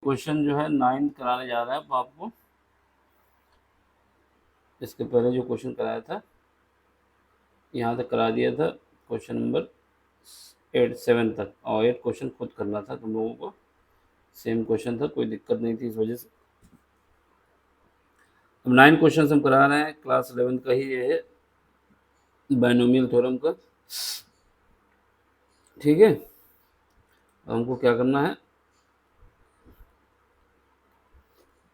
Question जो है 9 कराने जा रहा है अब आपको। इसके पहले जो क्वेश्चन कराया था यहाँ तक करा दिया था, क्वेश्चन नंबर 7 तक, और 8 क्वेश्चन खुद करना था तुम लोगों को। सेम क्वेश्चन था, कोई दिक्कत नहीं थी इस वजह से। अब 9 क्वेश्चन हम करा रहे हैं, क्लास 11 का ही ये है, बाइनोमियल थ्योरम का। ठीक है, हमको क्या करना है,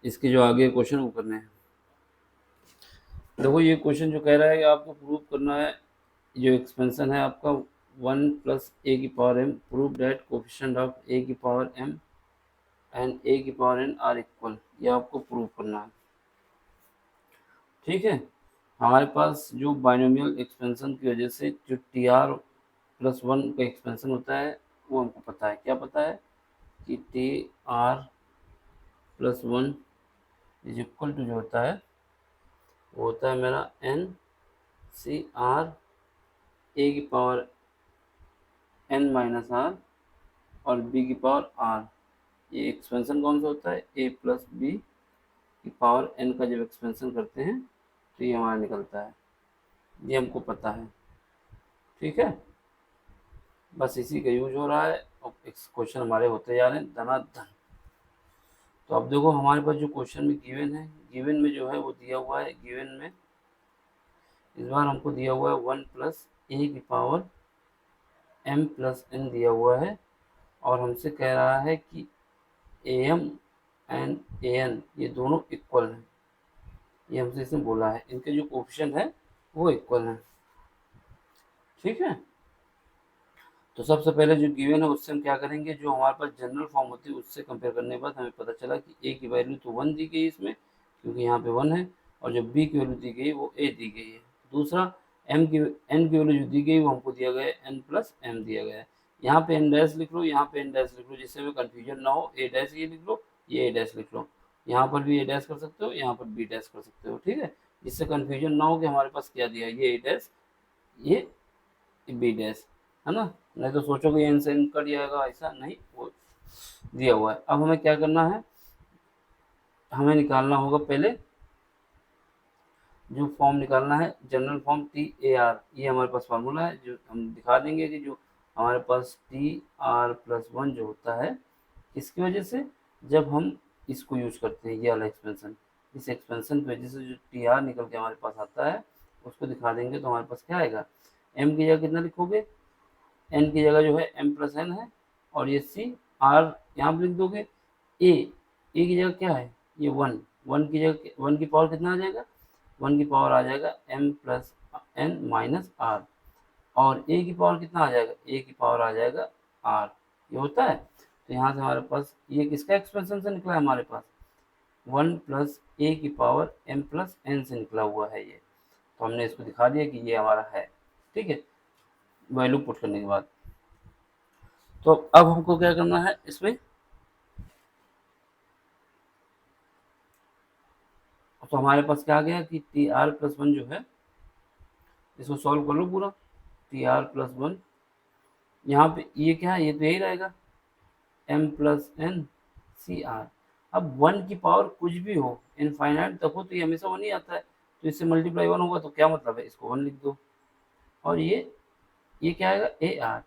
इसके जो आगे क्वेश्चन वो करने हैं। देखो ये क्वेश्चन जो कह रहा है कि आपको प्रूव करना है, जो एक्सपेंशन है आपका 1 प्लस ए की power m, prove that coefficient of A की पावर m एंड ए की पावर n आर इक्वल, ये आपको प्रूव करना है। ठीक है, हमारे पास जो बाइनोमियल एक्सपेंशन की वजह से जो टी आर प्लस 1 का एक्सपेंशन होता है वो हमको पता है। क्या पता है कि T R plus 1 is equal to जो होता है वो होता है मेरा एन सी आर ए की पावर एन माइनस आर और बी की पावर आर। ये एक्सपेंशन कौन सा होता है, ए प्लस बी की पावर एन का जब एक्सपेंशन करते हैं तो ये हमारा निकलता है, ये हमको पता है। ठीक है, बस इसी का यूज हो रहा है और क्वेश्चन हमारे होते जा रहे हैं धनाधन। तो अब देखो हमारे पास जो क्वेश्चन में गिवन है, गिवन में जो है वो दिया हुआ है, गिवन में इस बार हमको दिया हुआ है 1 प्लस ए की पावर एम प्लस एन दिया हुआ है, और हमसे कह रहा है कि A M and A N ये दोनों इक्वल हैं। ये हमसे इसने बोला है, इनके जो कोफिशिएंट है वो इक्वल हैं। ठीक है, तो सबसे पहले जो गिवन है उससे हम क्या करेंगे, जो हमारे पास जनरल फॉर्म होती है उससे कंपेयर करने के बाद हमें पता चला कि ए की वैल्यू तो 1 दी गई इसमें, क्योंकि यहाँ पे 1 है, और जो बी की वैल्यू दी गई वो ए दी गई है। दूसरा एन की वैल्यू जो दी गई वो हमको दिया गया है एन प्लस एम दिया गया है। यहाँ पे एन डैश लिख लो, यहाँ पे एन डैश लिख लो, जिससे हमें कन्फ्यूजन ना हो। ए डैश ये लिख लो, ये ए डैश लिख लो, यहाँ पर भी ए डैश कर सकते हो, यहाँ पर बी डैश कर सकते हो। ठीक है, जिससे कन्फ्यूजन ना हो कि हमारे पास क्या दिया है, ये ए डैश ये बी डैश, है ना। नहीं तो सोचोगे एन से एन कट जाएगा, ऐसा नहीं, वो दिया हुआ है। अब हमें क्या करना है, हमें निकालना होगा पहले जो फॉर्म निकालना है, general form T A R, ये हमारे पास फार्मूला है, जो हम दिखा देंगे कि जो हमारे पास टी आर प्लस 1 जो होता है, इसकी वजह से जब हम इसको यूज करते हैं, ये वाला एक्सपेंशन, इस एक्सपेंशन की वजह से जो टी आर निकल के हमारे पास आता है उसको दिखा देंगे, तो हमारे पास क्या आएगा, एम की जगह कितना लिखोगे, एन की जगह जो है एम प्लस एन है, और ये सी आर यहाँ पर लिख दोगे। ए की जगह क्या है, ये 1, 1 की जगह 1 की पावर कितना आ जाएगा, 1 की पावर आ जाएगा M plus N minus R, और ए की पावर कितना आ जाएगा, ए की पावर आ जाएगा आर। ये होता है, तो यहाँ से हमारे पास ये किसका एक्सपेंशन से निकला है, हमारे पास 1 प्लस ए की पावर एम प्लस एन से निकला हुआ है ये। तो हमने इसको दिखा दिया कि ये हमारा है। ठीक है, वैल्यू पुट करने के बाद तो अब हमको क्या करना है इसमें, तो हमारे पास क्या आ गया कि टी आर प्लस 1 जो है, इसको सॉल्व कर लो पूरा। टी आर प्लस 1, यहाँ पे ये क्या है, ये तो यही रहेगा M plus N C R. अब 1 की पावर कुछ भी हो, इनफाइनाइट तक हो, तो ये हमेशा 1 ही आता है, तो इससे मल्टीप्लाई 1 होगा, तो क्या मतलब है, इसको 1 लिख दो। और ये क्या आएगा, ए आर,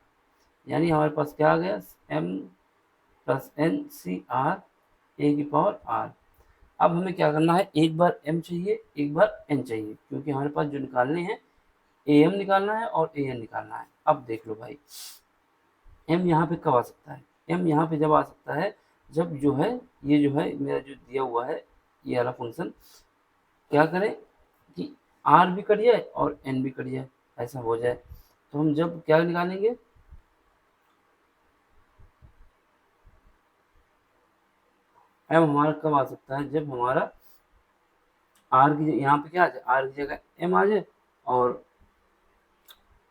यानी हमारे पास क्या आ गया, M plus N C R A की पावर आर। अब हमें क्या करना है, एक बार m चाहिए, एक बार n चाहिए, क्योंकि हमारे पास जो निकालने हैं am निकालना है और an निकालना है। अब देख लो भाई, m यहाँ पे कब आ सकता है, m यहाँ पे जब आ सकता है जब जो है ये जो है मेरा जो दिया हुआ है ये वाला फंक्शन क्या करे कि r भी कट जाए और n भी कट जाए, ऐसा हो जाए, तो हम जब क्या निकालेंगे, m हमारा कब आ सकता है, जब हमारा r की यहाँ पे क्या आ जाए, r की जगह m आ जाए, और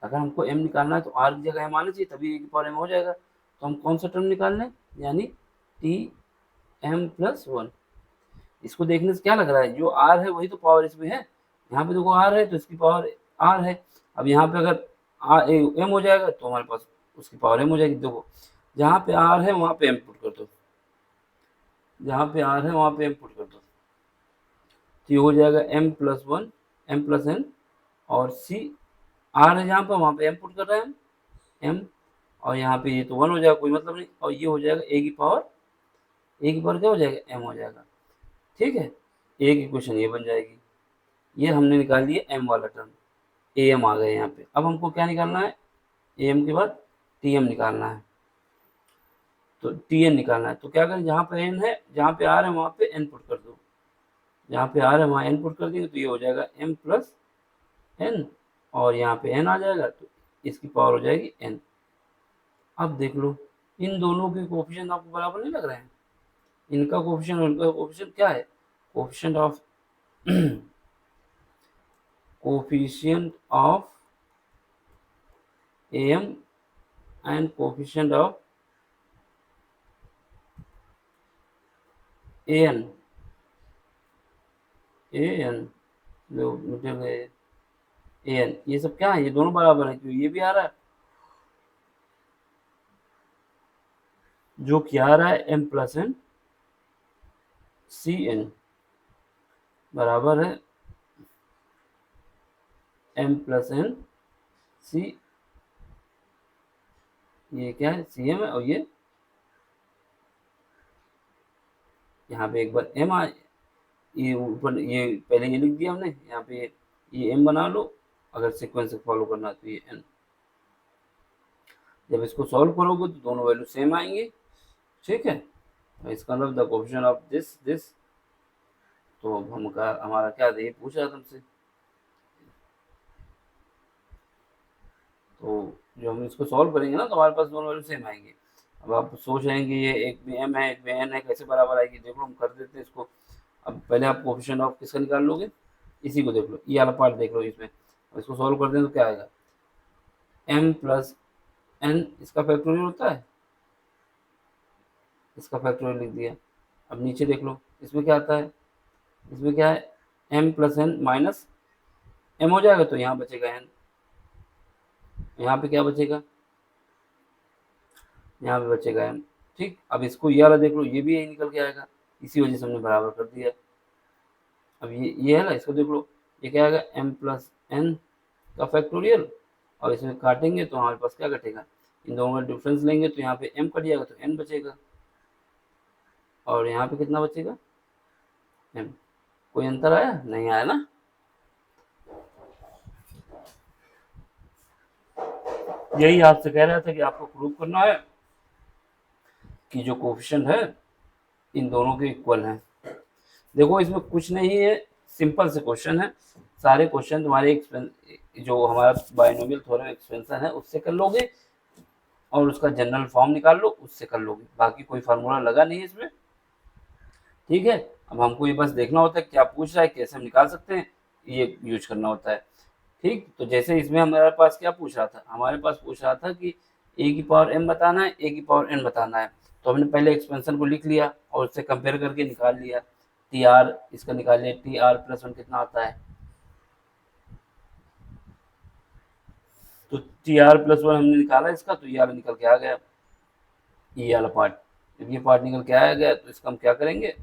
अगर हमको m निकालना है तो r की जगह m आना चाहिए, तभी a की पावर m हो जाएगा। तो हम कौन सा टर्म निकाल रहे हैं, यानी टी एम प्लस 1। इसको देखने से क्या लग रहा है, जो r है वही तो पावर इसमें है, यहाँ पे देखो r है तो इसकी पावर r है। अब यहाँ पे अगर m हो जाएगा तो हमारे पास उसकी पावर m हो जाएगी। देखो जहाँ पे r है वहाँ पे m पुट कर दो, जहाँ पे आर है वहाँ पे एम पुट कर दो, तो ये हो जाएगा M plus one M plus N, और सी आर है जहाँ पर वहाँ पे एम पुट कर रहे हैं एम, और यहाँ पे ये तो वन हो जाएगा, कोई मतलब नहीं, और ये हो जाएगा ए की पावर क्या हो जाएगा एम हो जाएगा। ठीक है, ए की इक्वेशन ये बन जाएगी। ये हमने निकाल लिया एम वाला टर्म, ए एम आ गए यहाँ पे। अब हमको क्या निकालना है, ए एम के बाद टी एम निकालना है, तो टी एन निकालना है। तो क्या करें, जहाँ पे एन है जहाँ पे आर है वहाँ पे एन पुट कर दो, जहाँ पे आर है वहाँ एन पुट कर देंगे तो ये हो जाएगा एम प्लस एन, और यहाँ पे एन आ जाएगा तो इसकी पावर हो जाएगी एन। अब देख लो इन दोनों के कोफिशिएंट आपको बराबर नहीं लग रहे हैं, इनका कोफिशिएंट और इनका कोफिशिएंट क्या है, coefficient of coefficient of M and coefficient of N, N लो मिटे गए एन, ये सब क्या है, ये दोनों बराबर है, क्यों ये भी आ रहा है, जो क्या आ रहा है M plus N C N बराबर है एम प्लस एन सी, ये क्या है सी एम है, और ये यहाँ पे एक बार एम आ, ये ऊपर ये पहले ये लिख दिया हमने, यहाँ पे ये एम बना लो, अगर सीक्वेंस फॉलो करना तो ये एन। जब इसको सॉल्व करोगे तो दोनों वैल्यू सेम आएंगे। ठीक है, तो इसका मतलब द कोफिशिएंट ऑफ दिस, तो हमारा क्या था, ये पूछ रहा था हमसे, तो जो हम इसको सॉल्व करेंगे ना तो हमारे पास दोनों वैल्यू सेम आएंगे। अब आप सोच रहे हैं कि ये एक में एम है एक में एन है, कैसे बराबर आएगी, देख लो हम कर देते हैं इसको। अब पहले आप कोफिशिएंट ऑफ किसका निकाल लोगे, इसी को देख लो, ये वाला पार्ट देख लो इसमें, अब इसको सॉल्व कर दें तो क्या आएगा, एम प्लस एन, इसका फैक्टोरियल होता है, इसका फैक्टोरियल लिख दिया। अब नीचे देख लो इसमें क्या आता है, इसमें क्या है M plus N minus M हो जाएगा, तो यहाँ बचेगा एन, यहाँ पे क्या बचेगा, यहाँ पे बचेगा एम। ठीक, अब इसको ये वाला देख लो, ये भी यही निकल के आएगा, इसी वजह से हमने बराबर कर दिया। अब ये है ना, इसको देख लो, ये क्या आएगा एम प्लस एन का फैक्टोरियल, और इसमें काटेंगे तो हमारे पास क्या कटेगा, इन दोनों का डिफरेंस लेंगे तो यहाँ पे एम कट जाएगा तो एन बचेगा, और यहाँ पे कितना बचेगा एम। कोई अंतर आया, नहीं आया ना। यही आपसे कह रहा था कि आपको प्रूव करना है कि जो कोफिशिएंट है इन दोनों के इक्वल हैं। देखो इसमें कुछ नहीं है, सिंपल से क्वेश्चन है, सारे क्वेश्चन तुम्हारे जो हमारा बाइनोमियल थ्योरम एक्सपेंशन है उससे कर लोगे, और उसका जनरल फॉर्म निकाल लो उससे कर लोगे, बाकी कोई फार्मूला लगा नहीं है इसमें। ठीक है, अब हमको ये बस देखना होता है क्या पूछ रहा है, कैसे हम निकाल सकते हैं, ये यूज करना होता है। ठीक, तो जैसे इसमें हमारे पास क्या पूछ रहा था, हमारे पास पूछ रहा था कि ए की पावर एम बताना है ए की पावर एन बताना है, तो हमने पहले एक्सपेंशन को लिख लिया और उससे कंपेयर करके निकाल लिया, टी आर इसका निकाल लिया, टी आर प्लस वन कितना आता है, तो टी आर प्लस वन हमने निकाला इसका, तो ये वाला निकल के आ गया, ये वाला पार्ट, जब ये पार्ट निकल के आया गया तो इसका हम क्या करेंगे,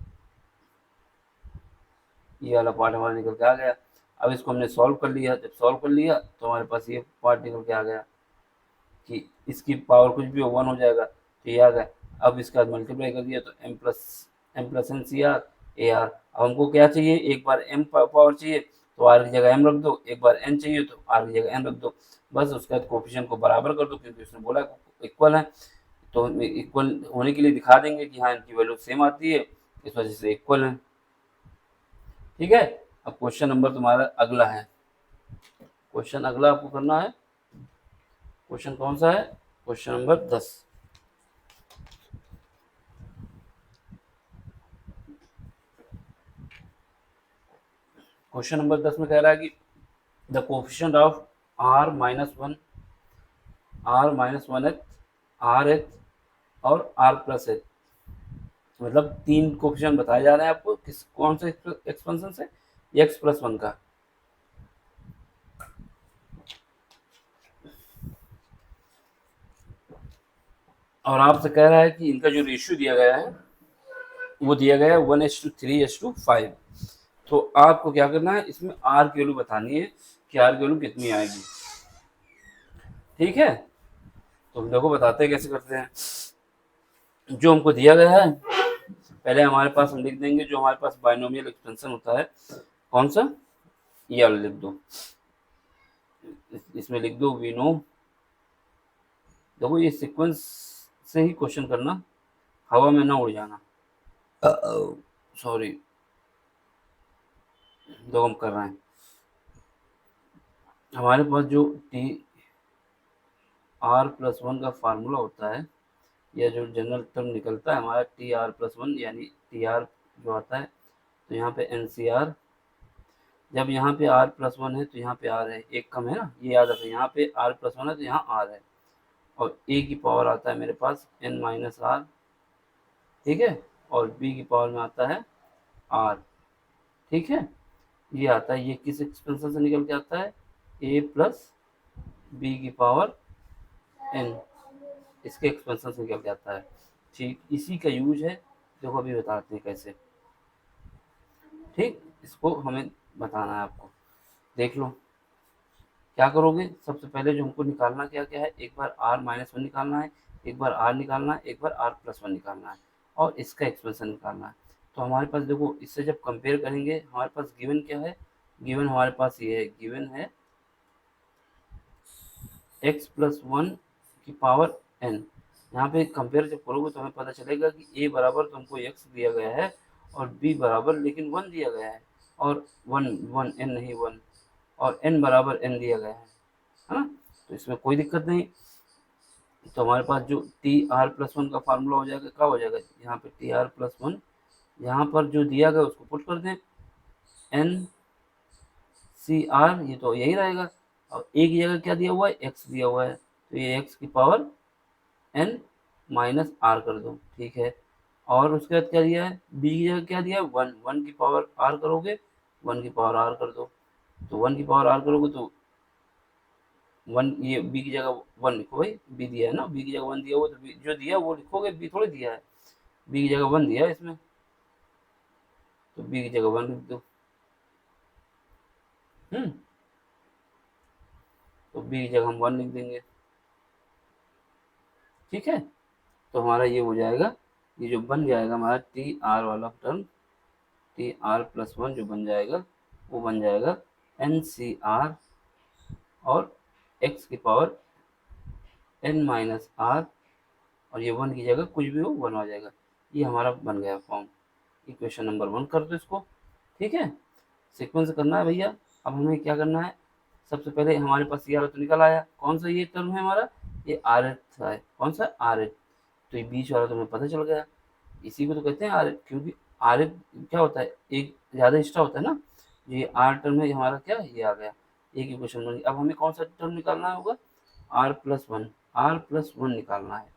ये वाला पार्ट हमारा निकल के आ गया। अब इसको हमने सॉल्व कर लिया, जब सॉल्व कर लिया तो हमारे पास ये पार्ट निकल के आ गया कि इसकी पावर कुछ भी हो वन हो जाएगा, तो ये आ गया। अब इसका मल्टीप्लाई कर दिया तो M plus N C R A R. अब हमको क्या चाहिए, एक बार एम पावर चाहिए तो आर की जगह एम रख दो, एक बार एन चाहिए तो आर की जगह एन रख दो, बस उसके बाद कोफिशिएंट को बराबर कर दो, क्योंकि उसने बोला इक्वल है, तो इक्वल होने के लिए दिखा देंगे कि हाँ इनकी वैल्यू सेम आती है, इस वजह से इक्वल है। ठीक है, अब क्वेश्चन नंबर तुम्हारा अगला है, क्वेश्चन अगला आपको करना है, क्वेश्चन कौन सा है, क्वेश्चन नंबर 10। क्वेश्चन नंबर 10 में कह रहा है कि the coefficient of R minus one th, R th और आर प्लस एथ, मतलब तीन कोफिशिएंट बताए जा रहे हैं आपको, किस कौन से एक्सपेंशन से, एक्स प्लस वन का। और आपसे कह रहा है कि इनका जो रेशियो दिया गया है वो दिया गया है 1:3:5। तो आपको क्या करना है, इसमें आर की वैल्यू बतानी है कि आर की वैल्यू कितनी आएगी। ठीक है, तो हम देखो बताते हैं कैसे करते हैं। जो हमको दिया गया है, पहले हमारे पास हम लिख देंगे जो हमारे पास बाइनोमियल एक्सपेंशन होता है, कौन सा, ये वाला लिख दो। इसमें लिख दो वी नो। देखो ये सीक्वेंस से ही क्वेश्चन करना, हवा में ना उड़ जाना। सॉरी, देखो हम कर रहे हैं। हमारे पास जो टी आर प्लस वन का फार्मूला होता है, या जो जनरल टर्म निकलता है हमारा टी आर प्लस वन, यानी टी आर जो आता है, तो यहाँ पे एन सी आर, जब यहाँ पे आर प्लस वन है तो यहाँ पे आर है, एक कम है ना, ये याद रखें, यहाँ पे आर प्लस वन है तो यहाँ आर है, और ए की पावर आता है मेरे पास एन माइनस आर, ठीक है, और बी की पावर में आता है आर, ठीक है, ये आता है, ये किस एक्सपेंशन से निकल के आता है, ए प्लस बी की पावर एन, इसके एक्सपेंशन से निकल के आता है। ठीक, इसी का यूज है, देखो अभी बताते हैं कैसे। ठीक, इसको हमें बताना है आपको, देख लो क्या करोगे। सबसे पहले जो हमको निकालना क्या क्या है, एक बार आर माइनस वन निकालना है, एक बार आर निकालना है, एक बार आर प्लस वन निकालना है, और इसका एक्सपेंशन निकालना है। तो हमारे पास देखो, इससे जब कंपेयर करेंगे हमारे पास गिवन क्या है, गिवन हमारे पास ये है, गिवन है एक्स प्लस वन की पावर एन। यहाँ पे कंपेयर जब करोगे तो हमें पता चलेगा कि ए बराबर तुमको एक्स दिया गया है, और बी बराबर लेकिन वन दिया गया है, और वन वन एन नहीं वन, और एन बराबर एन दिया गया है ना, तो इसमें कोई दिक्कत नहीं। तो हमारे पास जो टी आर प्लस वन का फार्मूला हो जाएगा, क्या हो जाएगा, यहाँ पे टी आर प्लस वन, यहाँ पर जो दिया गया उसको पुट कर दें, एन सी आर, ये तो यही रहेगा, और ए की जगह क्या दिया हुआ है, एक्स दिया हुआ है, तो ये एक्स की पावर एन माइनस आर कर दो, ठीक है। और उसके बाद क्या दिया है, बी की जगह क्या दिया है, वन, वन की पावर आर करोगे, वन की पावर आर कर दो, तो वन की पावर आर करोगे तो वन, ये बी की जगह वन लिखो भाई, बी दिया है ना, बी की जगह वन दिया हुआ, तो जो दिया वो लिखोगे, बी थोड़ी दिया है, बी की जगह वन दिया है इसमें, तो बी की जगह वन लिख दो। हम्म, तो बी की जगह हम वन लिख देंगे, ठीक है। तो हमारा ये हो जाएगा, ये जो बन जाएगा हमारा टी आर वाला term, T R plus one जो बन जाएगा, वो बन जाएगा एन सी आर, और एक्स की पावर एन माइनस आर, और ये वन की जगह कुछ भी हो वन आ जाएगा। ये हमारा बन गया फॉर्म, इक्वेशन नंबर वन कर दो इसको, ठीक है। सीक्वेंस करना है भैया। अब हमें क्या करना है, सबसे पहले हमारे पास ये वाला तो निकल आया, कौन सा ये टर्म है हमारा, ये आर एच है, कौन सा आर एच, तो ये बीच वाला तो हमें पता चल गया, इसी को तो कहते हैं आर एच, क्योंकि आर एच क्या होता है, एक ज़्यादा एक्स्ट्रा होता है ना, ये आर टर्म है हमारा, क्या ये आ गया, एक इक्वेशन बन गई। अब हमें कौन सा टर्म निकालना होगा, R plus one, R plus one निकालना है।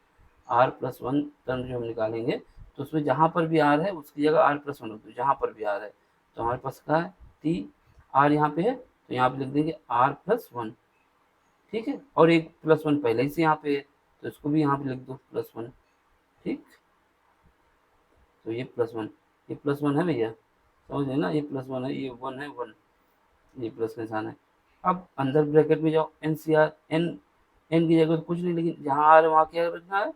आर प्लस वन टर्म जो हम निकालेंगे, तो उसमें जहाँ पर भी आर है उसकी जगह आर प्लस वन होती है, जहाँ पर भी आर है, तो हमारे पास क्या है, टी आर यहाँ पे है, तो यहाँ पे लिख देंगे आर प्लस वन, ठीक है, और एक प्लस वन पहले ही से यहाँ पे है, तो इसको भी यहाँ पे लिख दो प्लस वन, ठीक। तो ये प्लस वन, ये प्लस वन है भैया, समझ गए ना, ये प्लस वन है, ये वन है वन, ये प्लस का निशान है। अब अंदर ब्रैकेट में जाओ, N C R, N, N की जगह तो कुछ नहीं, लेकिन जहाँ आर है वहाँ क्या रखना है,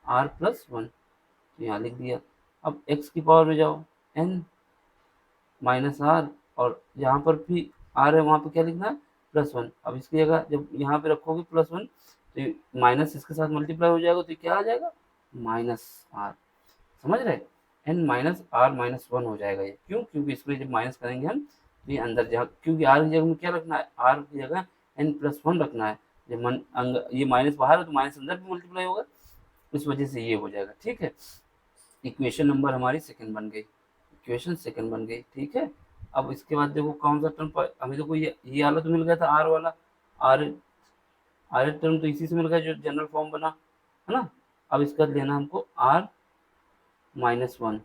आर प्लस वन, तो यहाँ लिख दिया। अब एक्स की पावर में जाओ, एन माइनस आर, और जहाँ पर भी आर है वहाँ पे क्या लिखना है, प्लस वन। अब इसकी जगह जब यहाँ पे रखोगे प्लस वन, तो माइनस इसके साथ मल्टीप्लाई हो जाएगा, तो क्या आ जाएगा, माइनस आर, समझ रहे, N minus R minus one हो जाएगा ये, क्यों, क्योंकि इसमें जब माइनस करेंगे हम, तो ये अंदर जगह, क्योंकि आर की जगह में क्या रखना है, आर की जगह एन प्लस वन रखना है, जब ये माइनस बाहर है तो माइनस अंदर भी मल्टीप्लाई होगा, इस वजह से ये हो जाएगा, ठीक है। इक्वेशन नंबर हमारी सेकंड बन गई, इक्वेशन सेकंड बन गई, ठीक है। अब इसके बाद देखो कौन सा टर्म पर हमें, देखो ये वाला तो मिल गया था आर वाला, आर, आर टर्म तो इसी से मिल गया जो जनरल फॉर्म बना, है ना। अब इसका लेना हमको R minus one,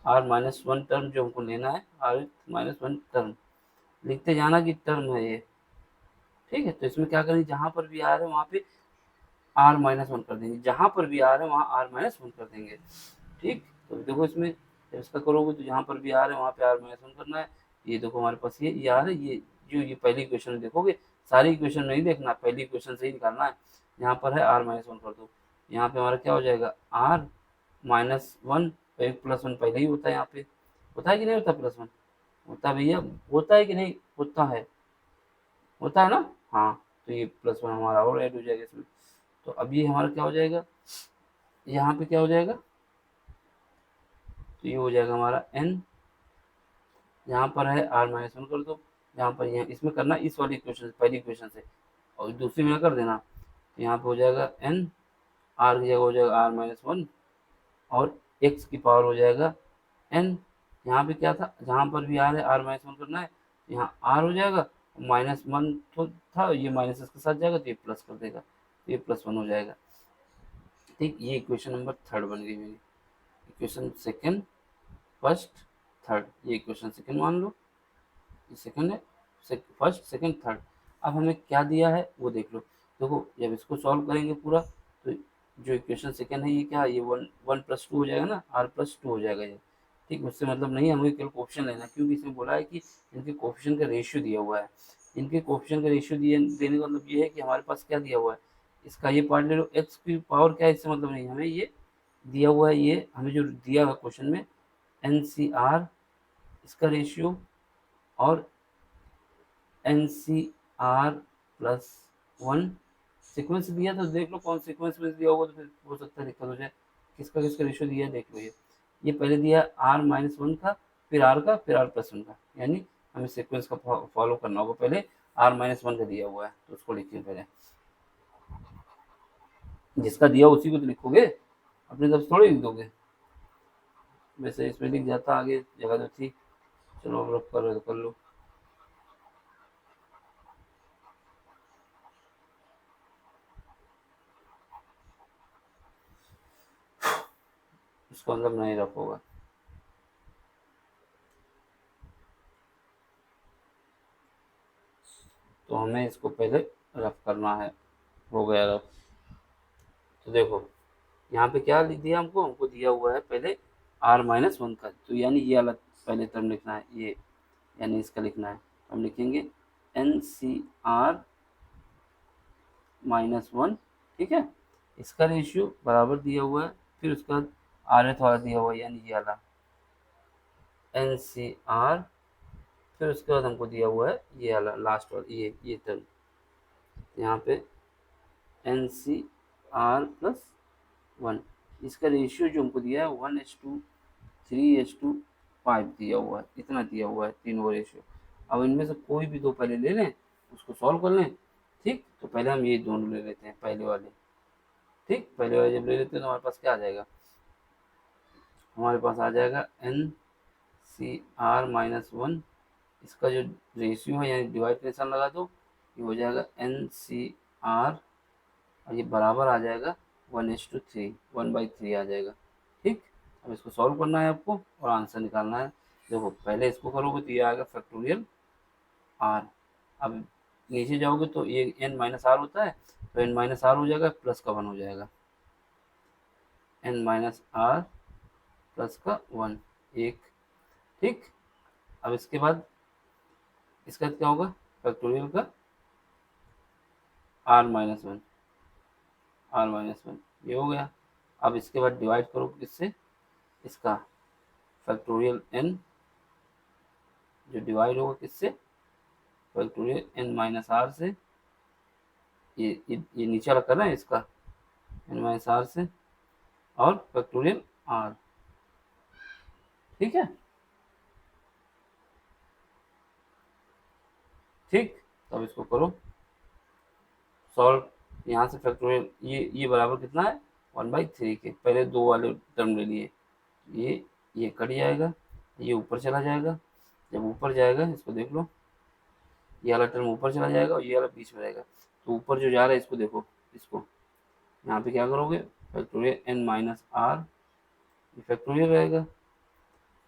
R minus one term जो हमको लेना है, आर माइनस वन टर्म लिखते जाना कि टर्म है ये, ठीक है। तो इसमें क्या करेंगे, जहां पर भी आर है वहां पे आर माइनस वन कर देंगे, जहां पर भी आर है वहां आर माइनस वन कर देंगे, ठीक। तो देखो इसमें जब इसका करोगे तो यहाँ पर भी आर है, वहाँ पे आर माइनस वन करना है। ये देखो हमारे पास ये आर है, ये पहली इक्वेशन में देखोगे, सारी इक्वेशन नहीं देखना, पहली इक्वेशन से ही निकालना है। यहाँ पर है आर माइनस वन कर दो, यहाँ पे हमारा क्या हो जाएगा R minus one, plus one पहले ही होता है, यहाँ पे होता है कि नहीं होता प्लस वन, होता है भैया, होता है कि नहीं होता है, होता है ना, हाँ। तो ये प्लस वन हमारा और ऐड हो जाएगा इसमें। तो अब ये हमारा क्या हो जाएगा, यहाँ पे क्या हो जाएगा, तो ये हो जाएगा हमारा n, यहाँ पर है आर माइनस वन कर दो, यहाँ पर यहाँ इसमें करना इस वाली इक्वेशन पहली इक्वेशन से, और दूसरी में कर देना। तो यहाँ पे हो जाएगा n, आर की जगह हो जाएगा आर माइनस वन, और x की पावर हो जाएगा n। यहाँ पे क्या था, जहाँ पर भी आर है आर माइनस वन करना है, यहाँ आर हो जाएगा, माइनस वन तो था, ये माइनस इसके साथ जाएगा तो ये प्लस कर देगा, तो ये प्लस वन हो जाएगा। ठीक, ये इक्वेशन नंबर थर्ड बन गई मेरी, इक्वेशन सेकंड, फर्स्ट, थर्ड, ये इक्वेशन सेकंड मान लो, ये सेकंड है, फर्स्ट सेकंड थर्ड। अब हमें क्या दिया है वो देख लो। देखो जब इसको सॉल्व करेंगे पूरा, तो जो इक्वेशन सेकंड है ये क्या है, ये वन प्लस टू हो जाएगा ना, आर प्लस टू हो जाएगा ये। ठीक, उससे मतलब नहीं है, हमें केवल कोफिशिएंट लेना, क्योंकि इसमें बोला है कि इनके कोफिशिएंट का रेशियो दिया हुआ है। इनके कोफिशिएंट का रेशियो देने का मतलब ये है कि हमारे पास क्या दिया हुआ है, इसका ये पार्ट ले लो, एक्स की पावर क्या है इससे मतलब नहीं, हमें ये दिया हुआ है, ये हमें जो दिया हुआ क्वेश्चन में एन सी आर इसका रेशियो और N C R plus one sequence दिया, तो देख लो कौन सीक्वेंस में दिया होगा, तो फिर हो सकता है दिक्कत हो जाए। किसका किसका रेशियो दिया है देख लो, ये पहले दिया आर माइनस वन का, फिर आर का, फिर आर प्लस वन का, यानी हमें सीक्वेंस का फॉलो करना होगा। पहले आर माइनस वन का दिया हुआ है तो उसको लिखिए, पहले जिसका दिया उसी को तो लिखोगे, अपनी तरफ थोड़ी लिख दोगे। वैसे इसमें लिख जाता आगे, जगह तो थी, चलो अब रख कर कर लो। इसका मतलब नहीं रफ होगा, तो हमें इसको पहले रफ करना है। हो गया रफ। तो देखो यहाँ पे क्या लिख दिया हमको, हमको दिया हुआ है पहले आर माइनस वन का, तो यानी ये अलग पहले टर्म लिखना है, ये यानी इसका लिखना है, तो हम लिखेंगे N C R minus one. ठीक है, इसका रेशियो बराबर दिया हुआ है, फिर उसका बाद आर एथ वाला दिया हुआ है, यानी ये वाला एन सी आर, फिर उसके बाद हमको दिया हुआ है ये वाला लास्ट वाला, ये टर्म यहाँ पे N C R plus one, इसका रेशियो जो हमको दिया है 1:3:5 दिया हुआ है, इतना दिया हुआ है तीनों रेशियो। अब इनमें से कोई भी दो पहले ले लें, उसको सॉल्व कर लें। ठीक, तो पहले हम ये दोनों ले लेते हैं, पहले वाले। ठीक, पहले वाले जब ले लेते हैं तो हमारे पास क्या आ जाएगा, हमारे पास आ जाएगा N C R minus one, इसका जो रेशियो है यानी डिवाइड का निशान लगा दो, ये हो जाएगा एन सी आर, और ये बराबर आ जाएगा 1:3, 1/3 आ जाएगा। ठीक, अब इसको सॉल्व करना है आपको और आंसर निकालना है। देखो पहले इसको करोगे तो ये आएगा फैक्टोरियल आर, अब नीचे जाओगे तो ये एन माइनस आर होता है, तो एन माइनस आर हो जाएगा, प्लस का वन हो जाएगा, एन माइनस आर प्लस का वन, एक। ठीक, अब इसके बाद इसका क्या होगा, फैक्टोरियल का R minus one, R minus one, ये हो गया। अब इसके बाद डिवाइड करो किससे, इसका फैक्टोरियल एन, जो डिवाइड होगा किससे, फैक्टोरियल एन माइनस आर से, ये नीचे वाला करना है इसका एन माइनस आर से, और फैक्टोरियल आर। ठीक है, ठीक, अब इसको करो सॉल्व, यहाँ से फैक्टोरियल ये बराबर कितना है 1/3 के, पहले दो वाले टर्म ले लिए, ये कट जाएगा, ये ऊपर चला जाएगा, जब ऊपर जाएगा इसको देख लो, ये वाला टर्म ऊपर चला जाएगा और ये वाला बीच में रहेगा, तो ऊपर जो जा रहा है इसको देखो, इसको यहाँ पे क्या करोगे, फैक्टोरियल एन माइनस आर, ये फैक्टोरियल रहेगा,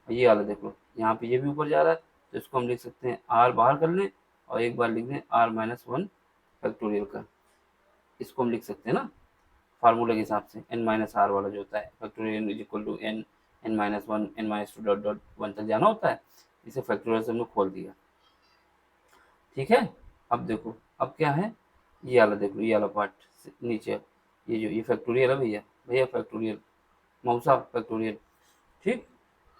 ये वाला देख लो यहाँ पे ये भी ऊपर जा रहा है, तो इसको हम लिख सकते हैं आर बाहर कर लें और एक बार लिख दें आर माइनस वन फैक्टोरियल का, इसको हम लिख सकते हैं ना फार्मूला के हिसाब से, एन माइनस आर वाला जो होता है factorial is equal to n n-1 n-2 dot dot 1 तक जाना होता है। इसे फैक्टोरियल से हमने खोल दिया, ठीक है। अब देखो अब क्या है, ये वाला देख लो, ये वाला पार्ट नीचे, ये जो ये फैक्टोरियल है भैया, भैया फैक्टोरियल, मौसा फैक्टोरियल, ठीक।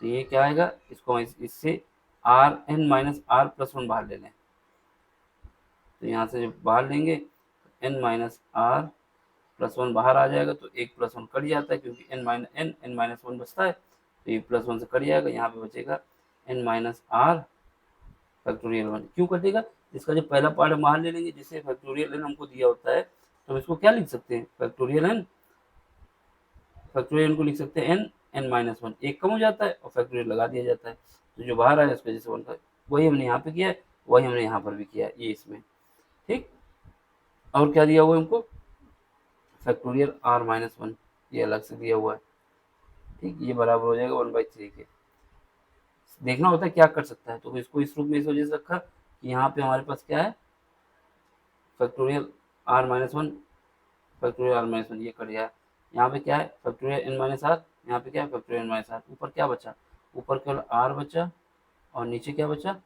तो ये क्या आएगा, इसको इससे r n minus r plus 1 बाहर ले लें, तो यहाँ से जब बाहर लेंगे एन माइनस आर प्लस 1 बाहर आ जाएगा, तो एक प्लस 1 कट जाता है क्योंकि एन माइनस 1 बचता है, तो ये प्लस 1 से कट जाएगा, यहाँ पे बचेगा एन माइनस आर फैक्टोरियल 1। क्यों कटेगा, इसका जो पहला पार्ट हम बाहर ले लेंगे, जिसे फैक्टोरियल एन हमको दिया होता है, तो हम इसको क्या लिख सकते हैं, फैक्टोरियल एन, फैक्टोरियल को लिख सकते हैं एन एन माइनस 1, एक कम हो जाता है और फैक्टोरियल लगा दिया जाता है, तो जो बाहर आया उसका जैसे 1 का, वही हमने यहाँ पे किया है, वही हमने यहाँ पर भी किया है, ये इसमें, ठीक। और क्या दिया हुआ है हमको, फैक्टोरियल आर माइनस 1, ये अलग से दिया हुआ है, ठीक। ये बराबर हो जाएगा 1/3 के। देखना होता है क्या कर सकता है, तो इसको इस रूप में इस वजह से रखा कि यहाँ पे हमारे पास क्या है, factorial r minus 1, factorial r minus 1 ये कट गया, यहाँ पे क्या है फैक्टोरियल एन माइनस आर, यहाँ पे क्या है फैक्टोरियल एन माइनस आर, ऊपर क्या बचा, ऊपर केवल आर बचा और नीचे क्या बचा,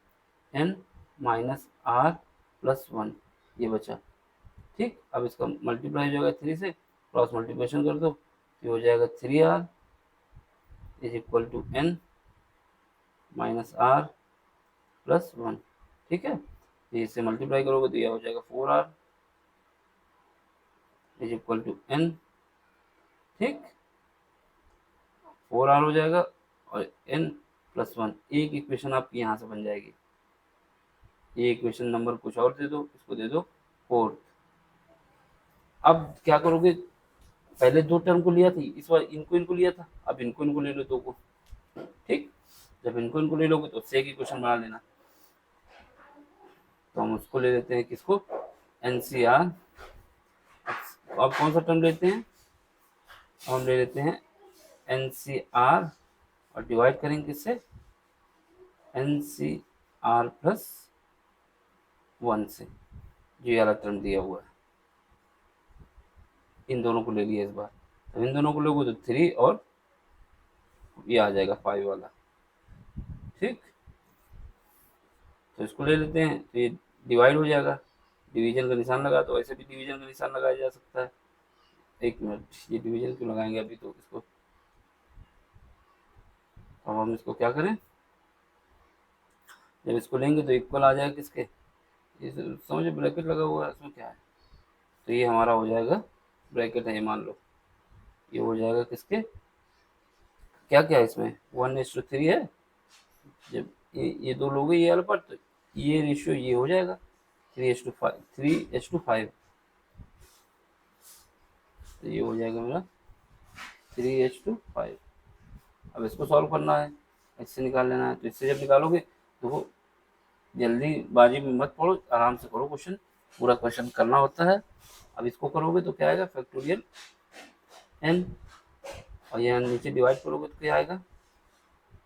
एन माइनस आर प्लस 1 ये बचा, ठीक। अब इसका मल्टीप्लाई हो जाएगा 3 से, क्रॉस मल्टीप्लिकेशन कर दो, ये हो जाएगा 3r is equal to n minus r plus 1, ठीक है। तो इससे मल्टीप्लाई करोगे तो यह हो जाएगा 4r is equal to N, ठीक, 4r हो जाएगा और n प्लस 1, एक इक्वेशन आपकी यहाँ से बन जाएगी। ये इक्वेशन नंबर कुछ और दे दो, इसको दे दो 4। अब क्या करोगे, पहले 2 टर्म को लिया थी, इस बार इनको लिया था, अब इनको ले लो 2 को, ठीक। जब इनको ले लोगे तो उससे एक इक्वेशन बना लेना, तो हम उसको ले लेते हैं किसको, NCR। अब कौन सा टर्म लेते हैं, हम ले लेते हैं NCR और डिवाइड करेंगे किससे, NCR प्लस 1 से, जो ये वाला टर्म दिया हुआ है, इन दोनों को ले लिया इस बार, तो इन दोनों को लोगे तो 3 और ये आ जाएगा 5 वाला, ठीक। तो इसको ले लेते हैं, तो ये डिवाइड हो जाएगा, डिवीजन का निशान लगा, तो ऐसे भी डिवीजन का निशान लगाया जा सकता है। एक मिनट, ये डिवीजन क्यों लगाएंगे अभी, तो इसको अब हम इसको क्या करें, जब इसको लेंगे तो इक्वल आ जाएगा किसके, ये समझो ब्रैकेट लगा हुआ है, इसमें क्या है, तो ये हमारा हो जाएगा, ब्रैकेट है ये मान लो, ये हो जाएगा किसके, क्या क्या है इसमें 1:3 है, जब ये दो लोग ये वाला पार्ट, तो ये रेशियो ये हो जाएगा 3:5, 3:5, तो ये हो जाएगा मेरा 3:5। अब इसको सॉल्व करना है, इससे निकाल लेना है, तो इससे जब निकालोगे तो वो जल्दी बाजी में मत पड़ो, आराम से करो क्वेश्चन, पूरा क्वेश्चन करना होता है। अब इसको करोगे तो क्या आएगा, फैक्टोरियल एन, और यहाँ नीचे डिवाइड करोगे तो क्या आएगा,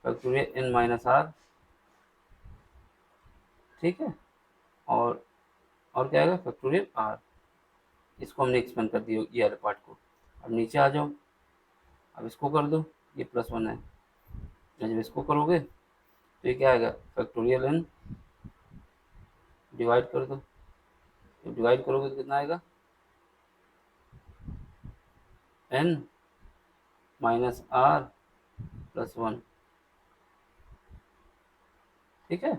फैक्टोरियल एन माइनस आर, ठीक है, और क्या आएगा फैक्टोरियल आर, इसको हमने एक्सपेंड कर दिया ये वाले पार्ट को। अब नीचे आ जाओ, अब इसको कर दो, ये +1 है, जब इसको करोगे तो ये क्या आएगा, फैक्टोरियल एन डिवाइड कर दो, जब डिवाइड करोगे तो कितना आएगा, एन माइनस आर प्लस 1, ठीक है।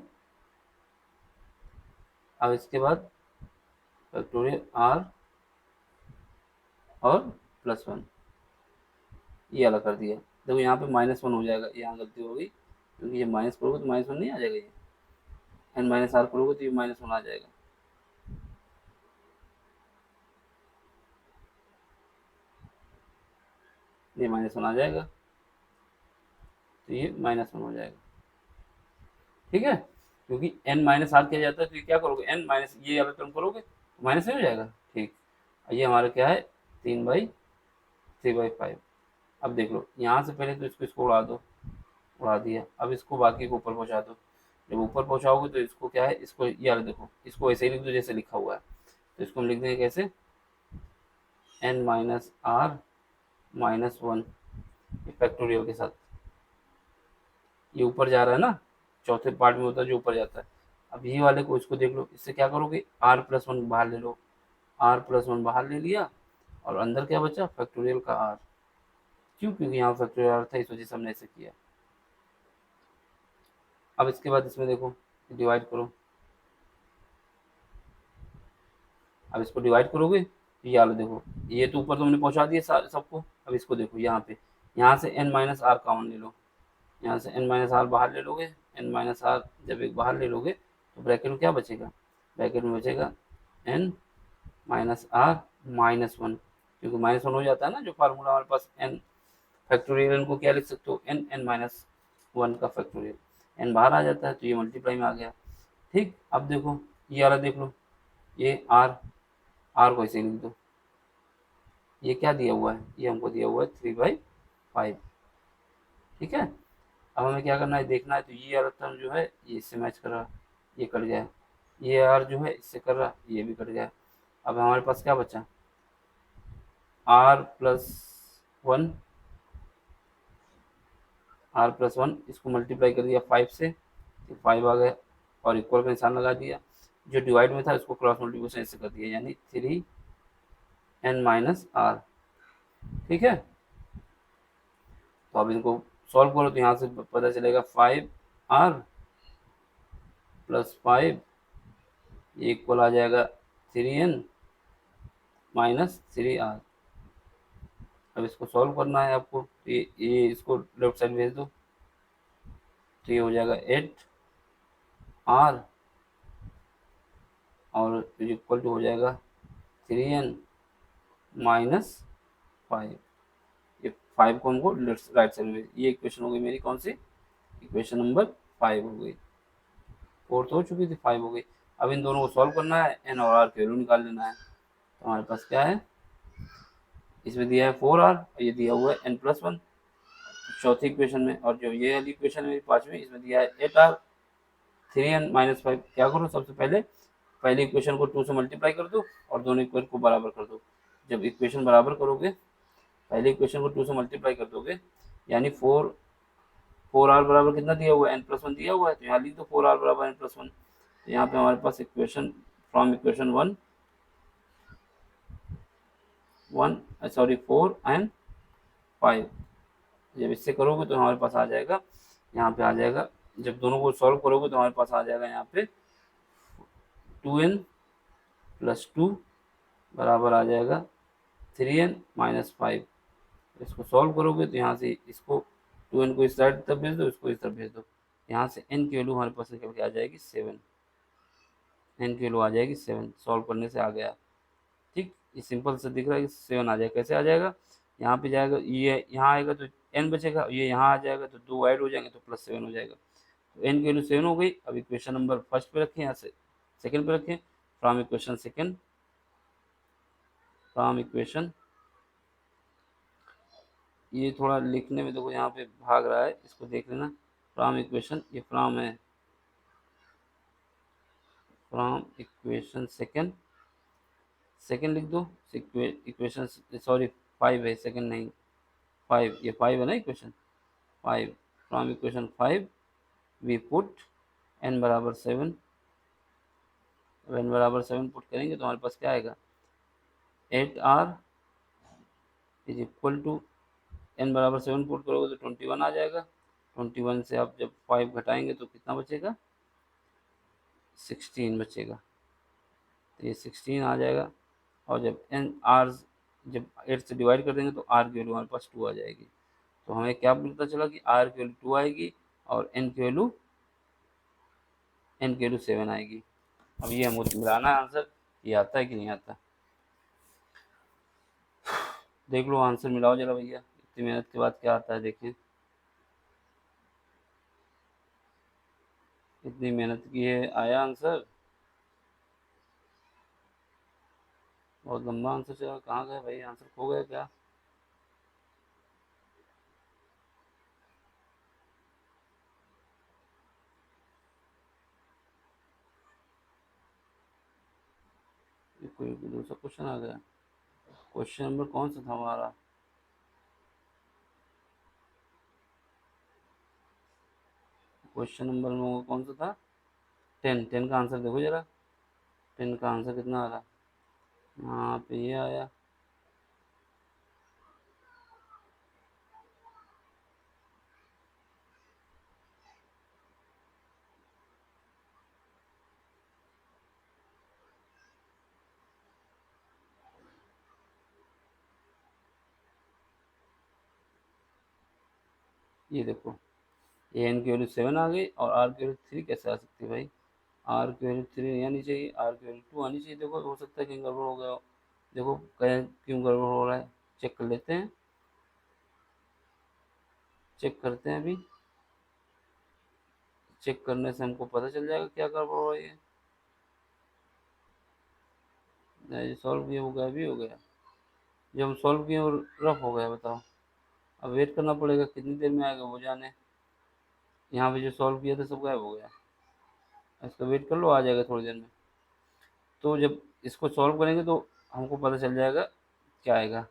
अब इसके बाद फैक्टोरियल आर और +1 ये अलग कर दिया, देखो यहाँ पे -1 हो जाएगा, यहाँ गलती हो गई, क्योंकि ये माइनस करोगे तो -1 नहीं आ जाएगा, ये एन माइनस आर करोगे तो ये -1 आ जाएगा, ये -1 आ जाएगा, तो ये -1 हो जाएगा, ठीक है। क्योंकि n माइनस आर किया जाता है, तो ये क्या करोगे, n माइनस ये वाला टर्म करोगे तो माइनस नहीं हो जाएगा, ठीक। ये हमारा क्या है 3/5। अब देख लो, यहाँ से पहले तो इसको उड़ा दो, उड़ा दिया, अब इसको बाकी को ऊपर पहुँचा दो, जब ऊपर पहुँचाओगे तो इसको क्या है, इसको यार देखो, इसको ऐसे ही लिख दो जैसे लिखा हुआ है, तो इसको हम लिख देंगे कैसे, n माइनस आर -1 फैक्टोरियल के साथ, ये ऊपर जा रहा है ना, चौथे पार्ट में होता है जो ऊपर जाता है। अब ये वाले को इसको देख लो, इससे क्या करोगे, r+1 बाहर ले लो, r+1 बाहर ले लिया और अंदर क्या बचा, फैक्टोरियल का r। क्यों, क्योंकि यहाँ फैक्टोरियल r था, इस वजह से हमने ऐसे किया। अब इसके बाद इसमें देखो डिवाइड करो, अब इसको डिवाइड करोगे तो ये वाला देखो, ये तो ऊपर तो हमने पहुंचा दिया सबको। अब इसको देखो यहाँ पे, यहाँ से n-r कॉमन ले लो, यहाँ से n-r बाहर ले लोगे, n-r जब एक बाहर ले लोगे तो ब्रैकेट में क्या बचेगा, ब्रैकेट में बचेगा n-r-1, क्योंकि -1 हो जाता है ना जो फार्मूला हमारे पास n फैक्टोरियल को क्या लिख सकते हो, n-1 का फैक्टोरियल, n बाहर आ जाता है तो ये मल्टीप्लाई में आ गया। ठीक, अब देखो ये वाला देख लो, ये r को ऐसे लिख दो, ये क्या दिया हुआ है, ये हमको दिया हुआ है 3/5। ठीक है, अब हमें क्या करना है, देखना है, तो ये वाला टर्म जो है ये इससे मैच कर रहा, ये कट गया, ये r जो है इससे कर रहा, ये भी कट गया। अब हमारे पास क्या बचा, r+1, r+1 इसको मल्टीप्लाई कर दिया 5 से, तो 5 आ गया और इक्वल का निशान लगा दिया। जो डिवाइड में था इसको क्रॉस मल्टीप्लिकेशन ऐसे कर दिया, यानी 3n-r। ठीक है, तो अब इनको सॉल्व करो तो यहाँ से पता चलेगा 5r+5 ये इक्वल आ जाएगा 3n-3r। अब इसको सॉल्व करना है आपको, तो ये इसको लेफ्ट साइड भेज दो, तो ये हो जाएगा 8r और इक्वल टू हो जाएगा 3n-5। ये 5 को हमको राइट साइड में, ये इक्वेशन हो गई मेरी, कौन सी, इक्वेशन नंबर 5 हो गई, फोर्थ हो चुकी थी, 5 हो गई। अब इन दोनों को सॉल्व करना है, n और r की वैल्यू निकाल लेना है। तो हमारे पास क्या है, इसमें दिया है 4r और ये दिया हुआ है n+1 चौथी इक्वेशन में, और जो ये वाली इक्वेशन है मेरी पांचवी, इसमें दिया है 8r 3n-5। क्या करो, सबसे पहले पहली इक्वेशन को 2 से मल्टीप्लाई कर दो और दोनों इक्वेशन को बराबर कर दो। जब इक्वेशन बराबर करोगे, पहली इक्वेशन को 2 से मल्टीप्लाई कर दोगे, यानी 4r बराबर कितना दिया हुआ है, n+1 दिया हुआ है, तो यहाँ लिख दो 4r बराबर n+1। तो यहाँ पे हमारे पास इक्वेशन फ्रॉम इक्वेशन 4 and 5, जब इससे करोगे तो हमारे पास आ जाएगा, यहाँ पे आ जाएगा, जब दोनों को सॉल्व करोगे तो हमारे पास आ जाएगा यहाँ पे 2n+2 बराबर आ जाएगा 3n-5। इसको सॉल्व करोगे तो यहाँ से इसको 2n को इस साइड तरफ भेज दो, इसको इस तरफ भेज दो, यहाँ से n की वैल्यू हमारे पास निकल के आ जाएगी 7, n की वैल्यू आ जाएगी 7, सॉल्व करने से आ गया। ठीक, ये सिंपल से दिख रहा है कि 7 आ जाएगा। कैसे आ जाएगा, यहाँ पे जाएगा, ये यहाँ आएगा तो n बचेगा, ये यहाँ आ जाएगा तो 2 ऐड हो जाएंगे तो +7 हो जाएगा। तो n की वैल्यू 7 हो गई। अब इक्वेशन नंबर फर्स्ट पे रखें, यहाँ से सेकंड पे रखें, from equation second, from equation, ये थोड़ा लिखने में देखो यहाँ पे भाग रहा है, इसको देख लेना, फ्रॉम इक्वेशन, ये फ्रॉम है, फ्रॉम इक्वेशन सेकंड, सेकंड लिख दो, इक्वेशन सॉरी 5 है, सेकंड नहीं 5, ये 5 है ना equation 5, from equation 5 we put n बराबर 7, n बराबर 7 पुट करेंगे तो हमारे पास क्या आएगा, 8r is equal to, n बराबर 7 पुट करोगे तो 21 आ जाएगा, 21 से आप जब 5 घटाएंगे तो कितना बचेगा, 16 बचेगा, तो ये 16 आ जाएगा। और जब n r जब 8 से डिवाइड कर देंगे तो r की वैल्यू हमारे पास 2 आ जाएगी। तो हमें क्या पता चला कि r की वैल्यू 2 आएगी और n की वैल्यू 7 आएगी। अब ये हमको मिलाना है आंसर, ये आता है कि नहीं आता, देख लो आंसर मिलाओ जरा भैया, इतनी मेहनत के बाद क्या आता है देखें, इतनी मेहनत की है, आया आंसर, बहुत लंबा आंसर चला, कहाँ गया भाई, आंसर खो गया क्या, कोई दूसरा क्वेश्चन आ गया, क्वेश्चन नंबर कौन सा था हमारा, क्वेश्चन नंबर में होगा कौन सा था, 10। 10 का आंसर देखो जरा, 10 का आंसर कितना आ रहा, यहाँ पे ये आया। ये देखो, ए एन की वैल्यू 7 आ गई और आर की वैल्यू 3 कैसे आ सकती है भाई, आर की वैल्यू 3 नहीं आनी चाहिए, आर की वैल्यू 2 आनी चाहिए। देखो हो सकता है कहीं गड़बड़ हो गया हो, देखो कहीं क्यों गड़बड़ हो रहा है, चेक कर लेते हैं, चेक करते हैं अभी। चेक करने से हमको पता चल जाएगा क्या गड़बड़ हो रही है। सॉल्व किया हो गया, अभी हो गया, जब हम सॉल्व किए और रफ हो गया, बताओ। अब वेट करना पड़ेगा, कितनी देर में आएगा वो जाने। यहाँ पे जो सॉल्व किया था सब गायब हो गया, इसका वेट कर लो, आ जाएगा थोड़ी देर में। तो जब इसको सॉल्व करेंगे तो हमको पता चल जाएगा क्या आएगा।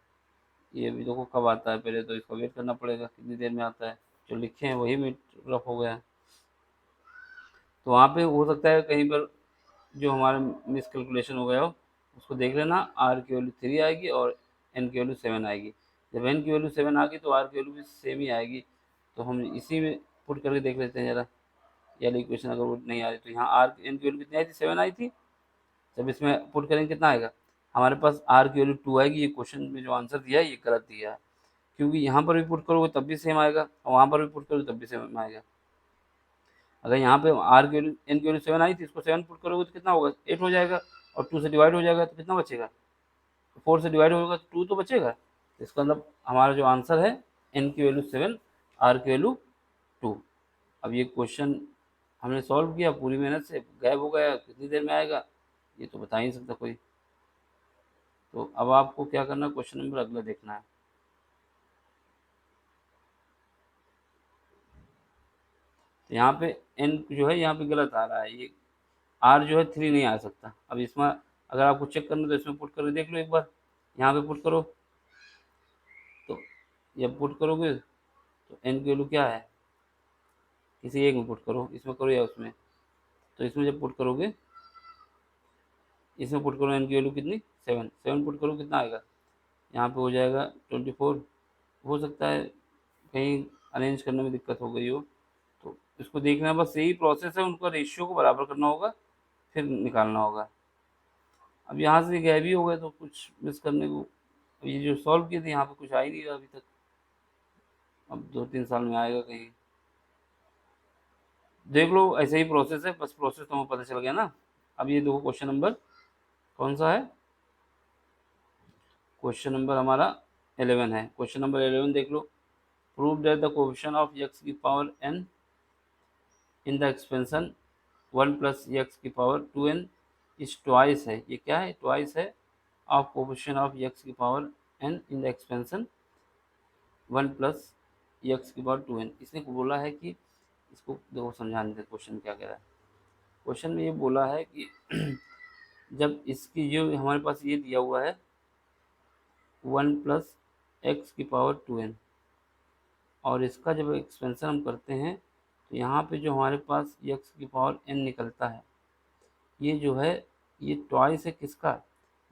ये भी देखो कब आता है, पहले तो इसका वेट करना पड़ेगा कितनी देर में आता है, जो लिखे हैं वही में रफ हो गया है। तो वहाँ पे हो सकता है कहीं पर जो हमारा मिसकैलकुलेशन हो गया हो, उसको देख लेना। आर की वैल्यू 3 आएगी और एन की वैल्यू 7 आएगी। जब एन की वैल्यू 7 आ गई तो आर की वैल्यू भी सेम ही आएगी। तो हम इसी में पुट करके देख लेते हैं ज़रा, ये वाली इक्वेशन अगर वो नहीं आ रही तो यहाँ आर एन की वैल्यू कितनी आई थी, 7 आई थी। जब इसमें पुट करेंगे कितना आएगा, हमारे पास आर की वैल्यू 2 आएगी। ये क्वेश्चन में जो आंसर दिया है ये गलत दिया है, क्योंकि यहाँ पर भी पुट करोगे तब भी सेम आएगा और वहाँ पर भी पुट करोगे तब भी सेम आएगा। अगर यहाँ पे आर की वैल्यू एन की वैल्यू 7 आई थी, इसको 7 पुट करोगे तो कितना होगा, 8 हो जाएगा, और 2 से डिवाइड हो जाएगा तो कितना बचेगा, 4 से डिवाइड होगा तो 2 तो बचेगा। तो इसका मतलब हमारा जो आंसर है एन की वैल्यू 7, आर की वैल्यू 2। अब ये क्वेश्चन हमने सॉल्व किया पूरी मेहनत से, गायब हो गया, कितनी देर में आएगा ये तो बता ही नहीं सकता कोई। तो अब आपको क्या करना है, क्वेश्चन नंबर अगला देखना है। तो यहाँ पे एन जो है यहाँ पे गलत आ रहा है, ये आर जो है 3 नहीं आ सकता। अब इसमें अगर आपको चेक करना है तो इसमें पुट करके देख लो एक बार, यहाँ पे पुट करो। तो जब पुट करोगे तो एन की वैल्यू क्या है, किसी एक में पुट करो, इसमें करो या उसमें। तो इसमें जब पुट करोगे, इसमें पुट करो, एन की वैल्यू कितनी, 7, 7 पुट करो कितना आएगा, यहाँ पे हो जाएगा 24। हो सकता है कहीं अरेंज करने में दिक्कत हो गई हो, तो इसको देखना, बस यही प्रोसेस है, उनका रेशियो को बराबर करना होगा फिर निकालना होगा। अब यहाँ से गायब ही हो गए तो कुछ मिस करने को, ये जो सॉल्व किए थे यहाँ पे कुछ आ ही नहीं रहा अभी तक, अब 2-3 साल में आएगा कहीं। देख लो ऐसे ही प्रोसेस है, बस प्रोसेस तो हमें पता चल गया ना। अब ये देखो क्वेश्चन नंबर कौन सा है, क्वेश्चन नंबर हमारा 11 है। क्वेश्चन नंबर 11 देख लो, prove that the coefficient of x की power n in the expansion 1 plus X की पावर 2n इज ट्वाइस है, ये क्या है, ट्वाइस है ऑफ कोएफिशिएंट ऑफ x की power n in the expansion 1 plus X की पावर 2n। इसने बोला है कि, इसको देखो समझाने दे क्वेश्चन क्या कह रहा है। क्वेश्चन में ये बोला है कि जब इसकी जो हमारे पास ये दिया हुआ है 1 प्लस एक्स की पावर 2n, और इसका जब एक्सपेंशन हम करते हैं तो यहाँ पे जो हमारे पास एक्स की पावर n निकलता है, ये जो है ये ट्वाइस है किसका,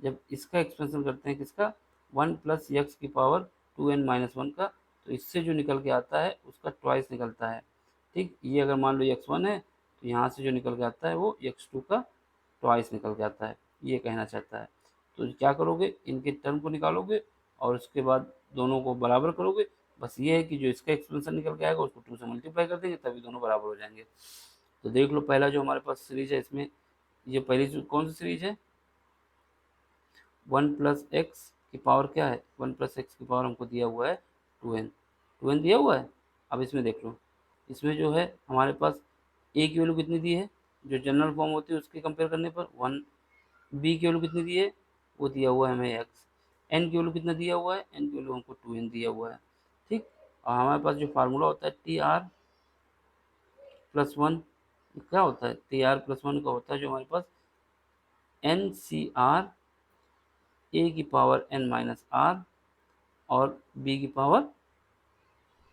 जब इसका एक्सपेंशन करते हैं किसका, 1 प्लस एक्स की पावर 2n-1 का, तो इससे जो निकल के आता है उसका ट्वाइस निकलता है। ठीक, ये अगर मान लो x1 है तो यहाँ से जो निकल के आता है वो x2 का ट्वाइस निकल के आता है, ये कहना चाहता है। तो क्या करोगे, इनके टर्म को निकालोगे और उसके बाद दोनों को बराबर करोगे। बस ये है कि जो इसका एक्सपेंशन निकल के आएगा उसको 2 से मल्टीप्लाई कर देंगे तभी दोनों बराबर हो जाएंगे। तो देख लो पहला जो हमारे पास सीरीज है, इसमें ये पहली कौन सी सीरीज है, 1 प्लस एक्स की पावर क्या है, 1 प्लस एक्स की पावर हमको दिया हुआ है 2n, 2n दिया हुआ है। अब इसमें देख लो, इसमें जो है हमारे पास ए की वैल्यू कितनी दी है, जो जनरल फॉर्म होती है उसके कंपेयर करने पर 1, बी की वैल्यू कितनी दी है, वो दिया हुआ है हमें एक्स, एन की वैल्यू कितना दिया हुआ है, एन की वैल्यू हमको 2n दिया हुआ है। ठीक, और हमारे पास जो फार्मूला होता है टी आर प्लस वन, क्या होता है, टी आर प्लस वन का होता है जो हमारे पास एन सी आर ए की पावर n माइनस आर और b की पावर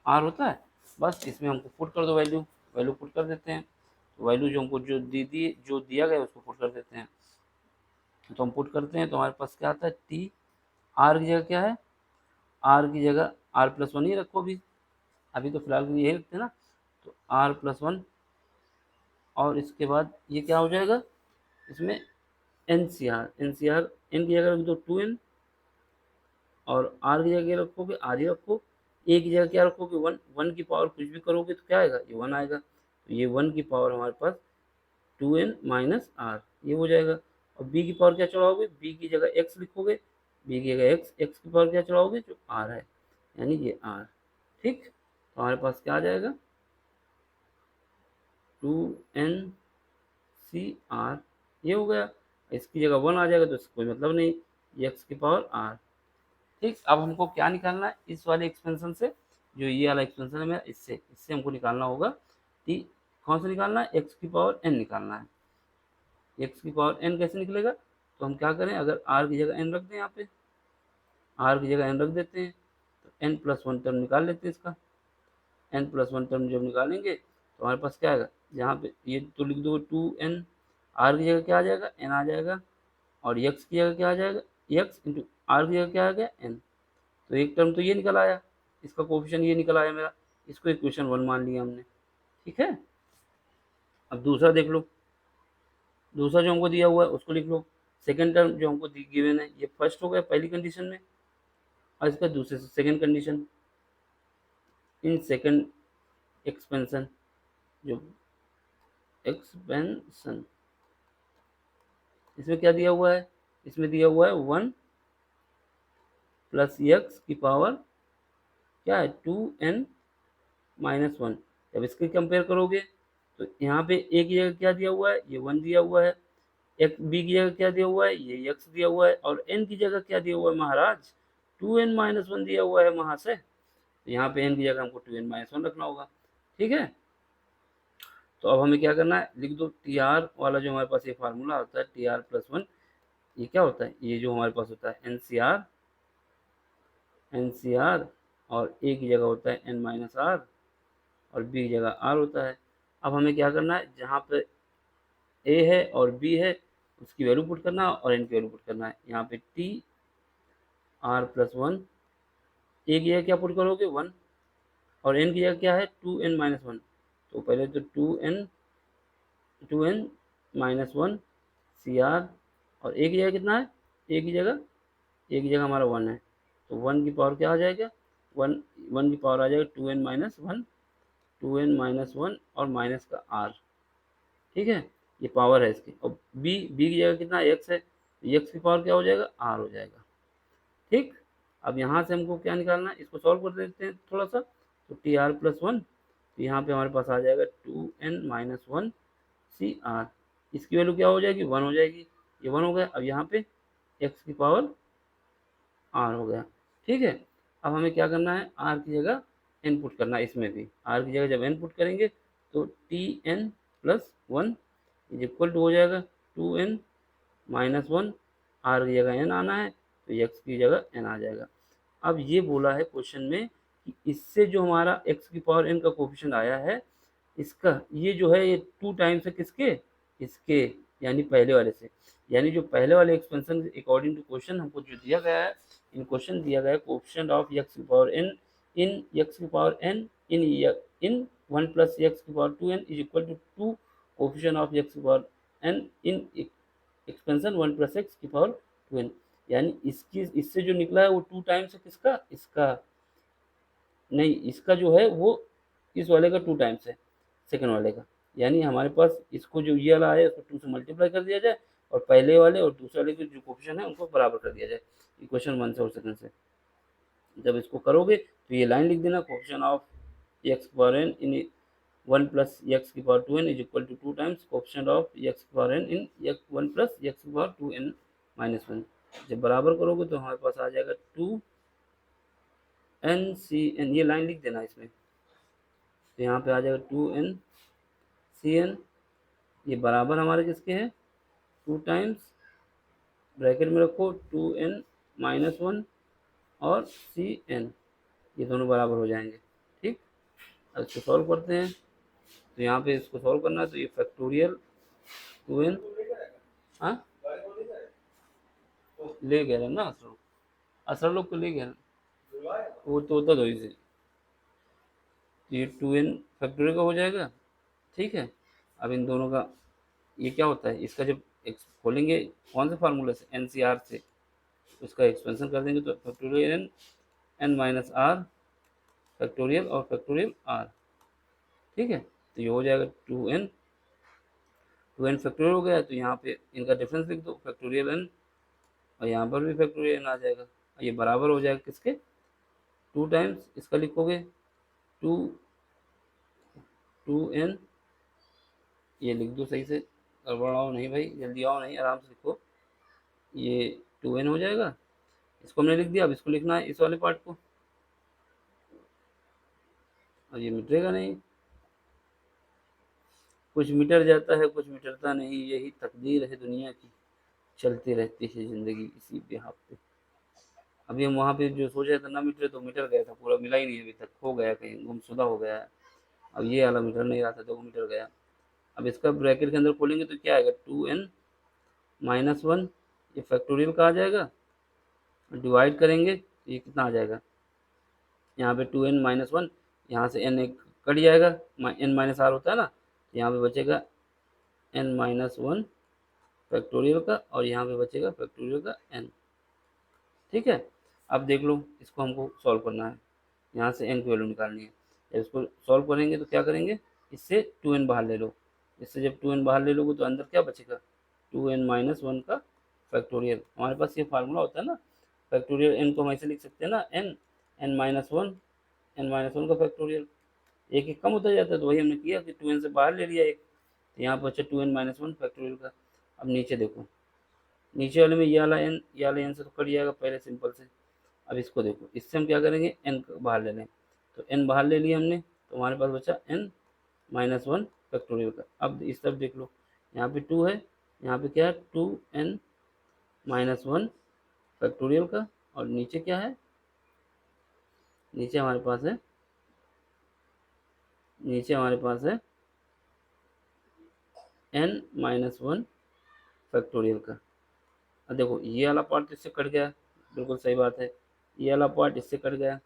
r होता है। बस इसमें हमको पुट कर दो वैल्यू, वैल्यू पुट कर देते हैं। तो वैल्यू जो हमको जो दिया गया उसको पुट कर देते हैं। तो हम पुट करते हैं तो हमारे पास क्या आता है, टी आर की जगह क्या है, आर की जगह r+1 ही रखो अभी तो फिलहाल के लिए यही रखते हैं ना। तो r+1 और इसके बाद ये क्या हो जाएगा, इसमें NCR एन की जगह रख दो 2n और r की जगह रखोगे r ही रखो, a की जगह क्या रखोगे 1, 1 की पावर कुछ भी करोगे तो क्या आएगा, ये 1 आएगा। तो ये 1 की पावर हमारे पास 2n माइनस r ये हो जाएगा। और b की पावर क्या चढ़ाओगे, b की जगह x लिखोगे, b की जगह x की पावर क्या चढ़ाओगे, जो r है, यानी ये r। ठीक, तो हमारे पास क्या आ जाएगा 2NCR, ये हो गया। इसकी जगह 1 आ जाएगा तो इसका कोई मतलब नहीं, ये x की पावर r। ठीक, अब हमको क्या निकालना है इस वाले एक्सपेंशन से, जो ये वाला एक्सपेंशन है मेरा, इससे हमको निकालना होगा टी, कौन सा निकालना है, x की पावर n निकालना है। x की पावर n कैसे निकलेगा, तो हम क्या करें, अगर r की जगह n रख दें, यहाँ पे r की जगह n रख देते हैं तो n+1 टर्म निकाल लेते हैं इसका। n+1 टर्म जब निकालेंगे तो हमारे पास क्या आएगा, यहाँ पे ये तो लिख दो 2n, r की जगह क्या आ जाएगा, n आ जाएगा, और x की जगह क्या आ जाएगा, x इंटू r की जगह क्या आ गया, n। तो एक टर्म तो ये निकल आया, इसका कोफिशिएंट ये निकल आया मेरा, इसको इक्वेशन 1 मान लिया हमने। ठीक है, अब दूसरा देख लो, दूसरा जो हमको दिया हुआ है उसको लिख लो। सेकंड टर्म जो हमको गिवन है, ये फर्स्ट हो गया पहली कंडीशन में, और इसका दूसरे से second condition, in second expansion, जो एक्सपेंशन इसमें क्या दिया हुआ है, इसमें दिया हुआ है 1 प्लस x की पावर क्या है 2n माइनस 1। जब इसके कंपेयर करोगे तो यहाँ पे a की जगह क्या दिया हुआ है, ये 1 दिया हुआ है, एक b की जगह क्या दिया हुआ है, ये x दिया हुआ है, और n की जगह क्या दिया हुआ है महाराज, 2n माइनस 1 दिया हुआ है वहाँ से। तो यहाँ पे n की जगह हमको 2n माइनस 1 रखना होगा। ठीक है, तो अब हमें क्या करना है, लिख दो टी आर वाला जो हमारे पास ये फार्मूला होता है TR+1, ये क्या होता है, ये जो हमारे पास होता है NCR और a की जगह होता है n-r और b की जगह r होता है। अब हमें क्या करना है, जहाँ पे a है और b है उसकी वैल्यू पुट करना है और n की वैल्यू पुट करना है। यहाँ पे TR+1, a की जगह क्या पुट करोगे 1 और n की जगह क्या है 2n-1, तो पहले तो 2n माइनस 1 CR, और a की जगह कितना है, a की जगह हमारा 1 है, तो 1 की पावर क्या आ जाएगा, 1 की पावर आ जाएगा 2n-1, 2n-1 और माइनस का r। ठीक है, ये पावर है इसकी। और b की जगह कितना x है, x की पावर क्या हो जाएगा, r हो जाएगा। ठीक, अब यहाँ से हमको क्या निकालना है, इसको सॉल्व कर देते हैं थोड़ा सा। तो TR+1, तो यहाँ पे हमारे पास आ जाएगा 2n-1 CR, इसकी वैल्यू क्या हो जाएगी, 1 हो जाएगी, ये 1 हो गया। अब यहाँ पे x की पावर r हो गया। ठीक है, अब हमें क्या करना है, r की जगह n पुट करना है, इसमें भी r की जगह जब n पुट करेंगे तो TN+1 इज इक्वल टू हो जाएगा 2n-1, r की जगह n आना है तो x की जगह n आ जाएगा। अब ये बोला है क्वेश्चन में कि इससे जो हमारा x की पावर n का कोफिशिएंट आया है, इसका ये जो है ये 2 टाइम्स है किसके, इसके, यानी पहले वाले से, यानी जो पहले वाले एक्सपेंशन अकॉर्डिंग टू क्वेश्चन हमको जो दिया गया है, इन क्वेश्चन दिया गया है कोफिशिएंट ऑफ x की पावर n इन x की power n in 1 plus x की power 2n is equal to 2 coefficient of x की power n in expansion 1 plus x की पावर 2n, यानी इससे जो निकला है वो 2 टाइम्स है किसका, इसका नहीं, इसका जो है वो इस वाले का 2 टाइम्स है सेकंड वाले का, यानी हमारे पास इसको जो ये वाला है उसको 2 से मल्टीप्लाई कर दिया जाए और पहले वाले और दूसरे वाले के जो कोफिशिएंट है उनको बराबर कर दिया जाए इक्वेशन 1 से और सेकंड से। जब इसको करोगे तो ये लाइन लिख देना, coefficient of x power n in 1 plus x की power 2n is equal to 2 times coefficient of x की power n in 1 plus x की पावर 2n माइनस 1। जब बराबर करोगे तो हमारे पास आ जाएगा 2n-cn, ये लाइन लिख देना इसमें, तो यहाँ पे आ जाएगा 2n-cn, ये बराबर हमारे किसके हैं 2 टाइम्स, ब्रैकेट में रखो 2n-1 और cn, ये दोनों बराबर हो जाएंगे। ठीक, अब इसको सॉल्व करते हैं तो यहाँ पे इसको सॉल्व करना है, तो ये फैक्टोरियल 2n, हाँ ले गए ना असर, असर लोग को ले गए, वो तो होता दो से, तो ये 2n फैक्टोरियल का हो जाएगा। ठीक है, अब इन दोनों का ये क्या होता है, इसका जब खोलेंगे कौन से फार्मूला से, एन सी आर से, उसका एक्सपेंशन कर देंगे तो factorial n, n minus r factorial और फैक्टोरियल आर। ठीक है, तो ये हो जाएगा 2n फैक्टोरियल हो गया, तो यहाँ पे इनका डिफरेंस लिख दो फैक्टोरियल एन, और यहाँ पर भी फैक्टोरियल एन आ जाएगा, ये बराबर हो जाएगा किसके, 2 टाइम्स इसका लिखोगे 2 2n, ये लिख दो सही से, गड़बड़ाओ नहीं भाई, जल्दी आओ नहीं, आराम से लिखो, ये 2n हो जाएगा, इसको हमने लिख दिया, अब इसको लिखना है इस वाले पार्ट को, और ये मिटेगा नहीं, कुछ मिटर जाता है कुछ मिटरता नहीं, यही तकदीर है दुनिया की, चलती रहती है ज़िंदगी इसी बिहाफ पे। अभी हम वहाँ पे जो सोच रहे थे ना मीटर, तो मीटर गया था पूरा, मिला ही नहीं अभी तक, खो गया कहीं, गुमशुदा हो गया है। अब ये वाला मीटर नहीं रहा था, 2 मीटर गया। अब इसका ब्रैकेट के अंदर खोलेंगे तो क्या आएगा, 2n माइनस 1, ये फैक्टोरियल का आ जाएगा, डिवाइड करेंगे तो ये कितना आ जाएगा, यहाँ पे 2n माइनस 1, यहाँ से n एक कट जाएगा, n माइनस आर होता है ना, तो यहाँ पे बचेगा n माइनस 1 फैक्टोरियल का, और यहाँ पे बचेगा फैक्टोरियल का n। ठीक है, अब देख लो, इसको हमको सॉल्व करना है, यहाँ से n की वैल्यू निकालनी है। जब इसको सॉल्व करेंगे तो क्या करेंगे, इससे 2n बाहर ले लो, इससे जब 2n बाहर ले लोगे तो अंदर क्या बचेगा, 2n माइनस 1 का फैक्टोरियल। हमारे पास ये फार्मूला होता है ना, फैक्टोरियल n को हम ऐसे लिख सकते हैं ना, n माइनस 1, n माइनस 1 का फैक्टोरियल, एक एक कम होता जाता है, तो वही हमने किया कि 2n से बाहर ले लिया एक, तो यहाँ पर बचा 2n माइनस 1 फैक्टोरियल का। अब नीचे देखो, नीचे वाले में ये वाला n से तो कट जाएगा पहले सिंपल से। अब इसको देखो, इससे हम क्या करेंगे, n बाहर ले लें, तो n बाहर ले लिया हमने, तो हमारे पास बचा n माइनस 1 फैक्टोरियल का। अब इस तरफ देख लो, यहाँ पे 2 है, यहाँ पे क्या है, 2n माइनस 1 फैक्टोरियल का, और नीचे क्या है, नीचे हमारे पास है, नीचे हमारे पास है n माइनस 1 फैक्टोरियल का। अब देखो, ये वाला पार्ट इससे कट गया, बिल्कुल सही बात है, ये वाला पार्ट इससे कट गया,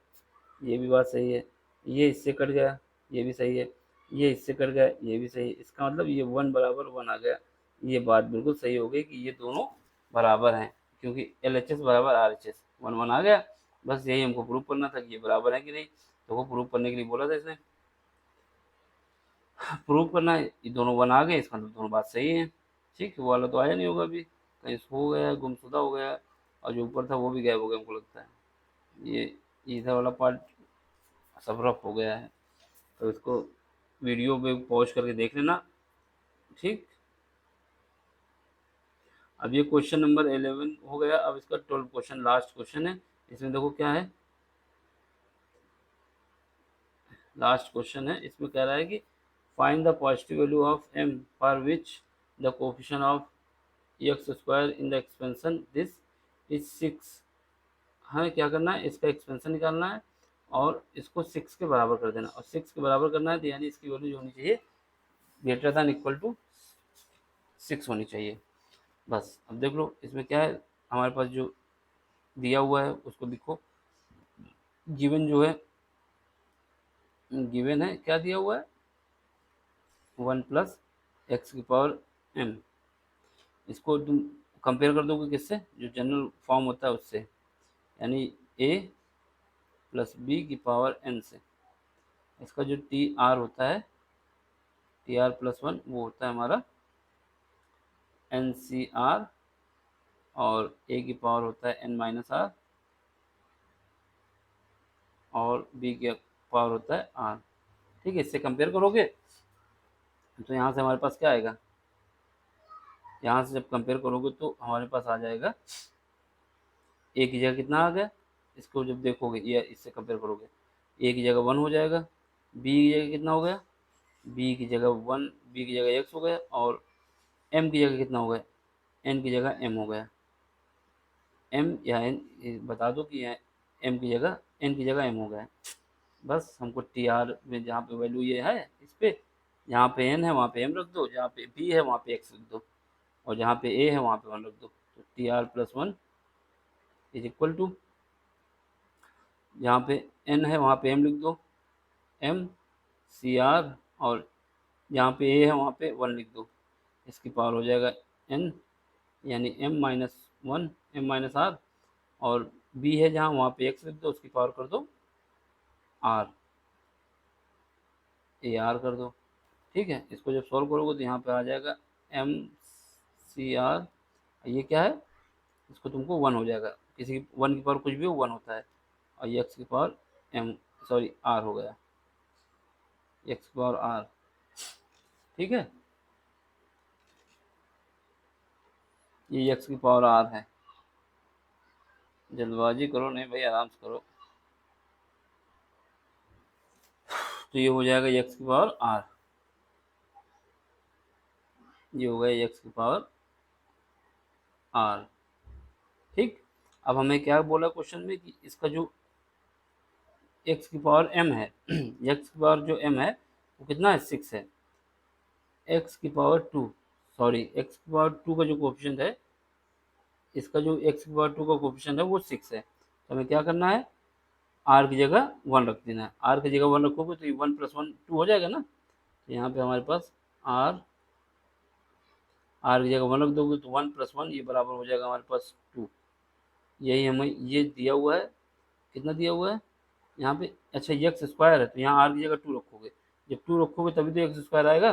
ये भी बात सही है, ये इससे कट गया, ये भी सही है, ये इससे कट गया, ये भी सही है, इसका मतलब ये 1 बराबर 1 आ गया। ये बात बिल्कुल सही हो गई कि ये दोनों बराबर हैं, क्योंकि LHS बराबर RHS, 1 1 आ गया। बस यही हमको प्रूव करना था कि ये बराबर है कि नहीं, तो वो प्रूव करने के लिए बोला था इसने, प्रूव करना है, ये दोनों 1 आ गए, इसका मतलब दोनों बात सही है। ठीक है, वो वाला तो आया नहीं होगा अभी, कहीं हो गया, गुमशुदा हो गया, और जो ऊपर था वो भी गायब हो गया हमको लगता है, ये इधर वाला पार्ट सब रफ हो गया है, तो इसको वीडियो पे पॉज करके देख लेना। ठीक, अब ये क्वेश्चन नंबर 11 हो गया, अब इसका 12 क्वेश्चन, लास्ट क्वेश्चन है। इसमें देखो क्या है, लास्ट क्वेश्चन है, इसमें कह रहा है कि find the positive value of m for which the coefficient of x square in the expansion this is 6। हमें क्या करना है, इसका एक्सपेंशन निकालना है, और इसको 6 के बराबर कर देना, और 6 के बराबर करना है, तो यानी इसकी वैल्यू जो होनी चाहिए ग्रेटर दैन इक्वल टू 6 होनी चाहिए। बस अब देख लो, इसमें क्या है, हमारे पास जो दिया हुआ है उसको लिखो, गिवन जो है, गिवन है क्या दिया हुआ है, 1 प्लस एक्स की पावर m, इसको तुम कंपेयर कर दोगे किससे, जो जनरल फॉर्म होता है उससे, यानी a प्लस बी की पावर n से। इसका जो टी आर होता है, टी आर प्लस 1, वो होता है हमारा एन सी आर, और a की पावर होता है n माइनस आर, और b की पावर होता है r। ठीक है, इससे कंपेयर करोगे तो यहाँ से हमारे पास क्या आएगा, यहाँ से जब कंपेयर करोगे तो हमारे पास आ जाएगा, ए की जगह कितना आ गया, इसको जब देखोगे या इससे कंपेयर करोगे, ए की जगह 1 हो जाएगा, बी की जगह कितना हो गया, बी की जगह 1, बी की जगह x हो गया, और m की जगह कितना हो गया, n की जगह m हो गया, m या n, बता दो कि m की जगह, n की जगह m हो गया। बस हमको टी आर में जहाँ पे वैल्यू ये है, इस पर जहाँ पे n है वहाँ पे m रख दो, जहाँ पे b है वहाँ पे x रख दो, और जहाँ पे a है वहाँ पे 1 रख दो। तो tr+1 इज इक्वल टू, जहाँ पे n है वहाँ पे m लिख दो, m cr, और जहाँ पे a है वहाँ पे 1 लिख दो। इसकी पावर हो जाएगा n, यानी m-1 m-r, और b है जहाँ वहाँ पे x लिख दो, उसकी पावर कर दो r, ar कर दो। ठीक है, इसको जब सॉल्व करोगे तो यहाँ पे आ जाएगा mcr, ये क्या है, इसको तुमको 1 हो जाएगा, किसी 1 की पावर कुछ भी हो 1 होता है, और ये x की पावर r हो गया, x की पावर r। ठीक है, ये x की पावर r है। जल्दबाजी करो नहीं भाई, आराम से करो। तो ये हो जाएगा x की पावर r, ये हो गया x की पावर r। ठीक, अब हमें क्या बोला क्वेश्चन में कि इसका जो x की पावर m है x की पावर जो m है वो कितना है, 6 है। x की पावर 2, सॉरी x की पावर 2 का जो कोफिशिएंट है, इसका जो x की पावर 2 का कोफिशिएंट है वो 6 है। तो हमें क्या करना है, r की जगह 1 रख देना है। r की जगह 1 रखोगे तो ये 1 + 1 2 हो जाएगा ना। तो यहाँ पे हमारे पास r की जगह 1 रख दोगे तो 1 + 1 ये बराबर हो जाएगा हमारे पास 2। यही हमें ये दिया हुआ है, कितना दिया हुआ है यहाँ पे, अच्छा एक्स स्क्वायर है तो यहाँ r की जगह 2 रखोगे, जब 2 रखोगे तभी तो एक्स स्क्वायर आएगा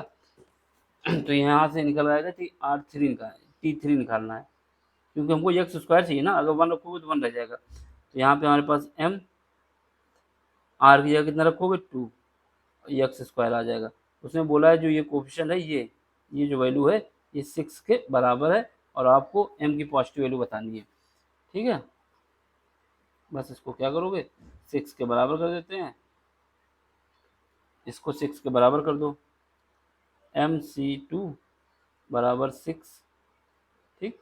तो यहाँ से निकल आएगा कि t3 निकालना है, क्योंकि हमको एक्स स्क्वायर चाहिए ना, अगर 1 रखोगे तो 1 रह जाएगा। तो यहाँ पे हमारे पास m, r की जगह कितना रखोगे 2, एक्स स्क्वायर आ जाएगा। उसने बोला है जो ये कोफिशिएंट है, ये जो वैल्यू है ये 6 के बराबर है, और आपको m की पॉजिटिव वैल्यू बतानी है। ठीक है, बस इसको क्या करोगे, 6 के बराबर कर देते हैं, इसको 6 के बराबर कर दो, mc2 बराबर 6। ठीक,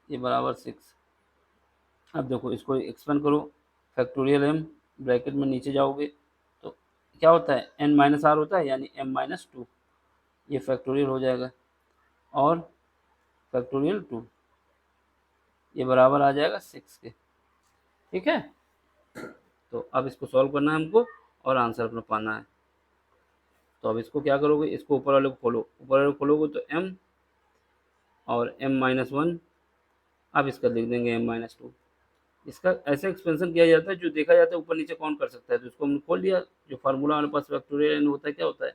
ये बराबर 6। अब देखो इसको एक्सपेंड करो, फैक्टोरियल m, ब्रैकेट में नीचे जाओगे तो क्या होता है, n-r होता है, यानी m-2, ये फैक्टोरियल हो जाएगा, और फैक्टोरियल 2, ये बराबर आ जाएगा 6 के। ठीक है, तो अब इसको सॉल्व करना है हमको, और आंसर अपना पाना है। तो अब इसको क्या करोगे, इसको ऊपर वाले को खोलो, ऊपर वाले को खोलोगे तो m और m-1, अब इसका लिख देंगे m-2। इसका ऐसे एक्सपेंशन किया जाता है, जो देखा जाता है ऊपर नीचे कौन कर सकता है, तो इसको हमने खोल दिया। जो फार्मूला हमारे पास फैक्टोरियल n होता है, क्या होता है,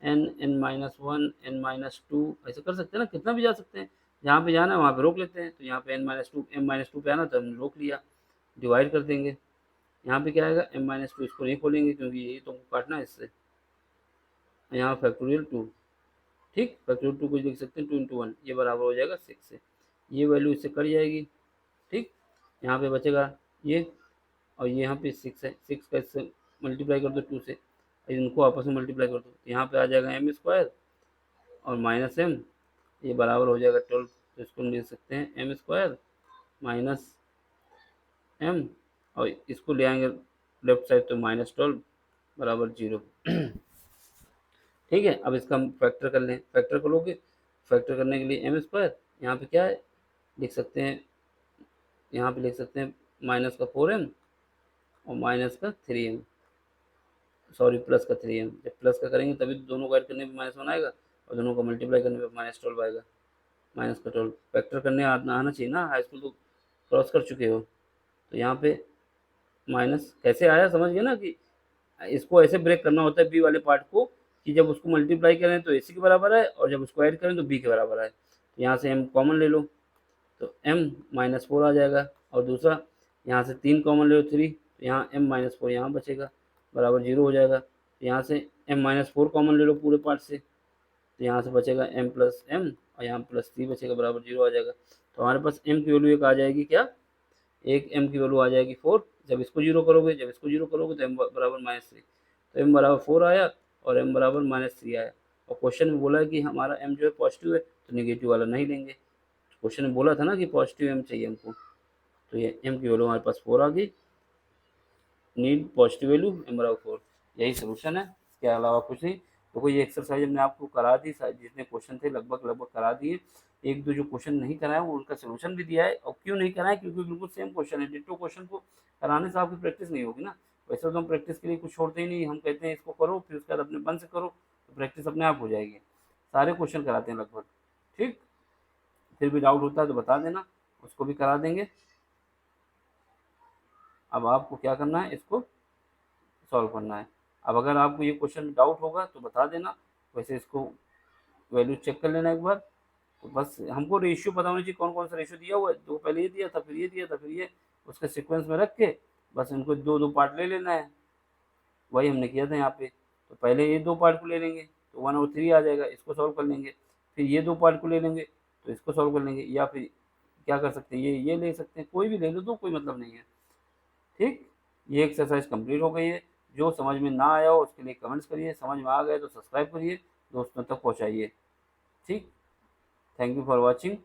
n-1 n-2, ऐसे कर सकते हैं ना, कितना भी जा सकते हैं, जहाँ पे जाना है वहाँ पे रोक लेते हैं। तो यहाँ पे n-2 m-2 पे आना तो हमने रोक लिया, डिवाइड कर देंगे। यहाँ पे क्या आएगा, m-2, इसको नहीं खोलेंगे क्योंकि यही तो काटना है इससे, यहाँ फैक्टोरियल 2। ठीक, फैक्टोरियल 2 कुछ लिख सकते हैं, 2 × 1, ये बराबर हो जाएगा 6 से, ये वैल्यू इससे कट जाएगी। ठीक, यहाँ पे बचेगा ये, और ये यहाँ पे 6 है, 6 का इससे मल्टीप्लाई कर दो 2 से, इनको आपस में मल्टीप्लाई कर दो, तो यहाँ पे आ जाएगा m² और -m, ये बराबर हो जाएगा 12। तो इसको लिख सकते हैं m² -m, और इसको ले आएंगे लेफ्ट साइड तो -12 बराबर 0। ठीक है, अब इसका हम फैक्टर कर लें, फैक्टर करोगे, फैक्टर करने के लिए m², यहाँ पे क्या है लिख सकते हैं, यहाँ पे लिख सकते हैं माइनस का 4m और माइनस का 3m, सॉरी प्लस का 3m। जब प्लस का करेंगे तभी तो दोनों को ऐड करने पे -1 आएगा, और दोनों को मल्टीप्लाई करने पे -12 आएगा, माइनस का 12। फैक्टर करने आना चाहिए ना, हाई स्कूल तो क्रॉस कर चुके हो। तो यहाँ पे माइनस कैसे आया, समझ गए ना, कि इसको ऐसे ब्रेक करना होता है बी वाले पार्ट को, कि जब उसको मल्टीप्लाई करें तो AC के बराबर है, और जब उसको ऐड करें तो B के बराबर है। तो यहाँ से m कॉमन ले लो, तो m-4 आ जाएगा, और दूसरा यहाँ से 3 कॉमन ले लो 3, तो यहाँ m-4 यहाँ बचेगा, बराबर 0 हो जाएगा। तो यहाँ से m-4 कॉमन ले लो पूरे पार्ट से, तो यहाँ से बचेगा m + m, और यहाँ +3 बचेगा, बराबर 0 आ जाएगा। तो हमारे पास m की वैल्यू एक आ जाएगी, क्या, एक m की वैल्यू आ जाएगी 4। जब इसको 0 करोगे, तो m बराबर -3, तो m बराबर 4 आया, और m बराबर -3 आया। और क्वेश्चन में बोला है कि हमारा m जो है पॉजिटिव है, तो नेगेटिव वाला नहीं लेंगे। क्वेश्चन में बोला था ना कि पॉजिटिव m चाहिए हमको, तो ये m की वैल्यू हमारे पास 4 आ गई, नीड पॉजिटिव वैल्यू m बराबर 4। यही सोल्यूशन है, इसके अलावा कुछ नहीं। देखो ये एक्सरसाइज हमने आपको करा दी, जितने क्वेश्चन थे लगभग करा दिए। एक दो जो क्वेश्चन नहीं कराए वो उनका सोल्यूशन भी दिया है। और क्यों नहीं कराए, क्योंकि बिल्कुल सेम क्वेश्चन है, डिट्टो क्वेश्चन को कराने से आपकी प्रैक्टिस नहीं होगी ना। वैसे तो हम प्रैक्टिस के लिए कुछ छोड़ते ही नहीं, हम कहते हैं इसको करो, फिर उसके बाद अपने मन से करो, तो प्रैक्टिस अपने आप हो जाएगी। सारे क्वेश्चन कराते हैं लगभग। ठीक, फिर भी डाउट होता है तो बता देना, उसको भी करा देंगे। अब आपको क्या करना है, इसको सॉल्व करना है। अब अगर आपको ये क्वेश्चन में डाउट होगा तो बता देना, वैसे इसको वैल्यू चेक कर लेना एक बार। तो बस हमको रेशियो पता होना चाहिए, कौन कौन सा रेशियो दिया हुआ है। तो पहले ये दिया था, फिर ये दिया था, फिर ये, उसके सीक्वेंस में रख के बस इनको दो दो पार्ट ले लेना है। वही हमने किया था यहाँ पे। तो पहले ये दो पार्ट को ले लेंगे तो 1/3 आ जाएगा, इसको सॉल्व कर लेंगे। फिर ये दो पार्ट को ले लेंगे तो इसको सॉल्व कर लेंगे, या फिर क्या कर सकते हैं, ये ले सकते हैं, कोई भी ले लो तो कोई मतलब नहीं है। ठीक, ये एक्सरसाइज कंप्लीट हो गई है। जो समझ में ना आया हो उसके लिए कमेंट्स करिए, समझ में आ गए तो सब्सक्राइब करिए, दोस्तों तक पहुँचाइए। ठीक, थैंक यू फॉर वॉचिंग।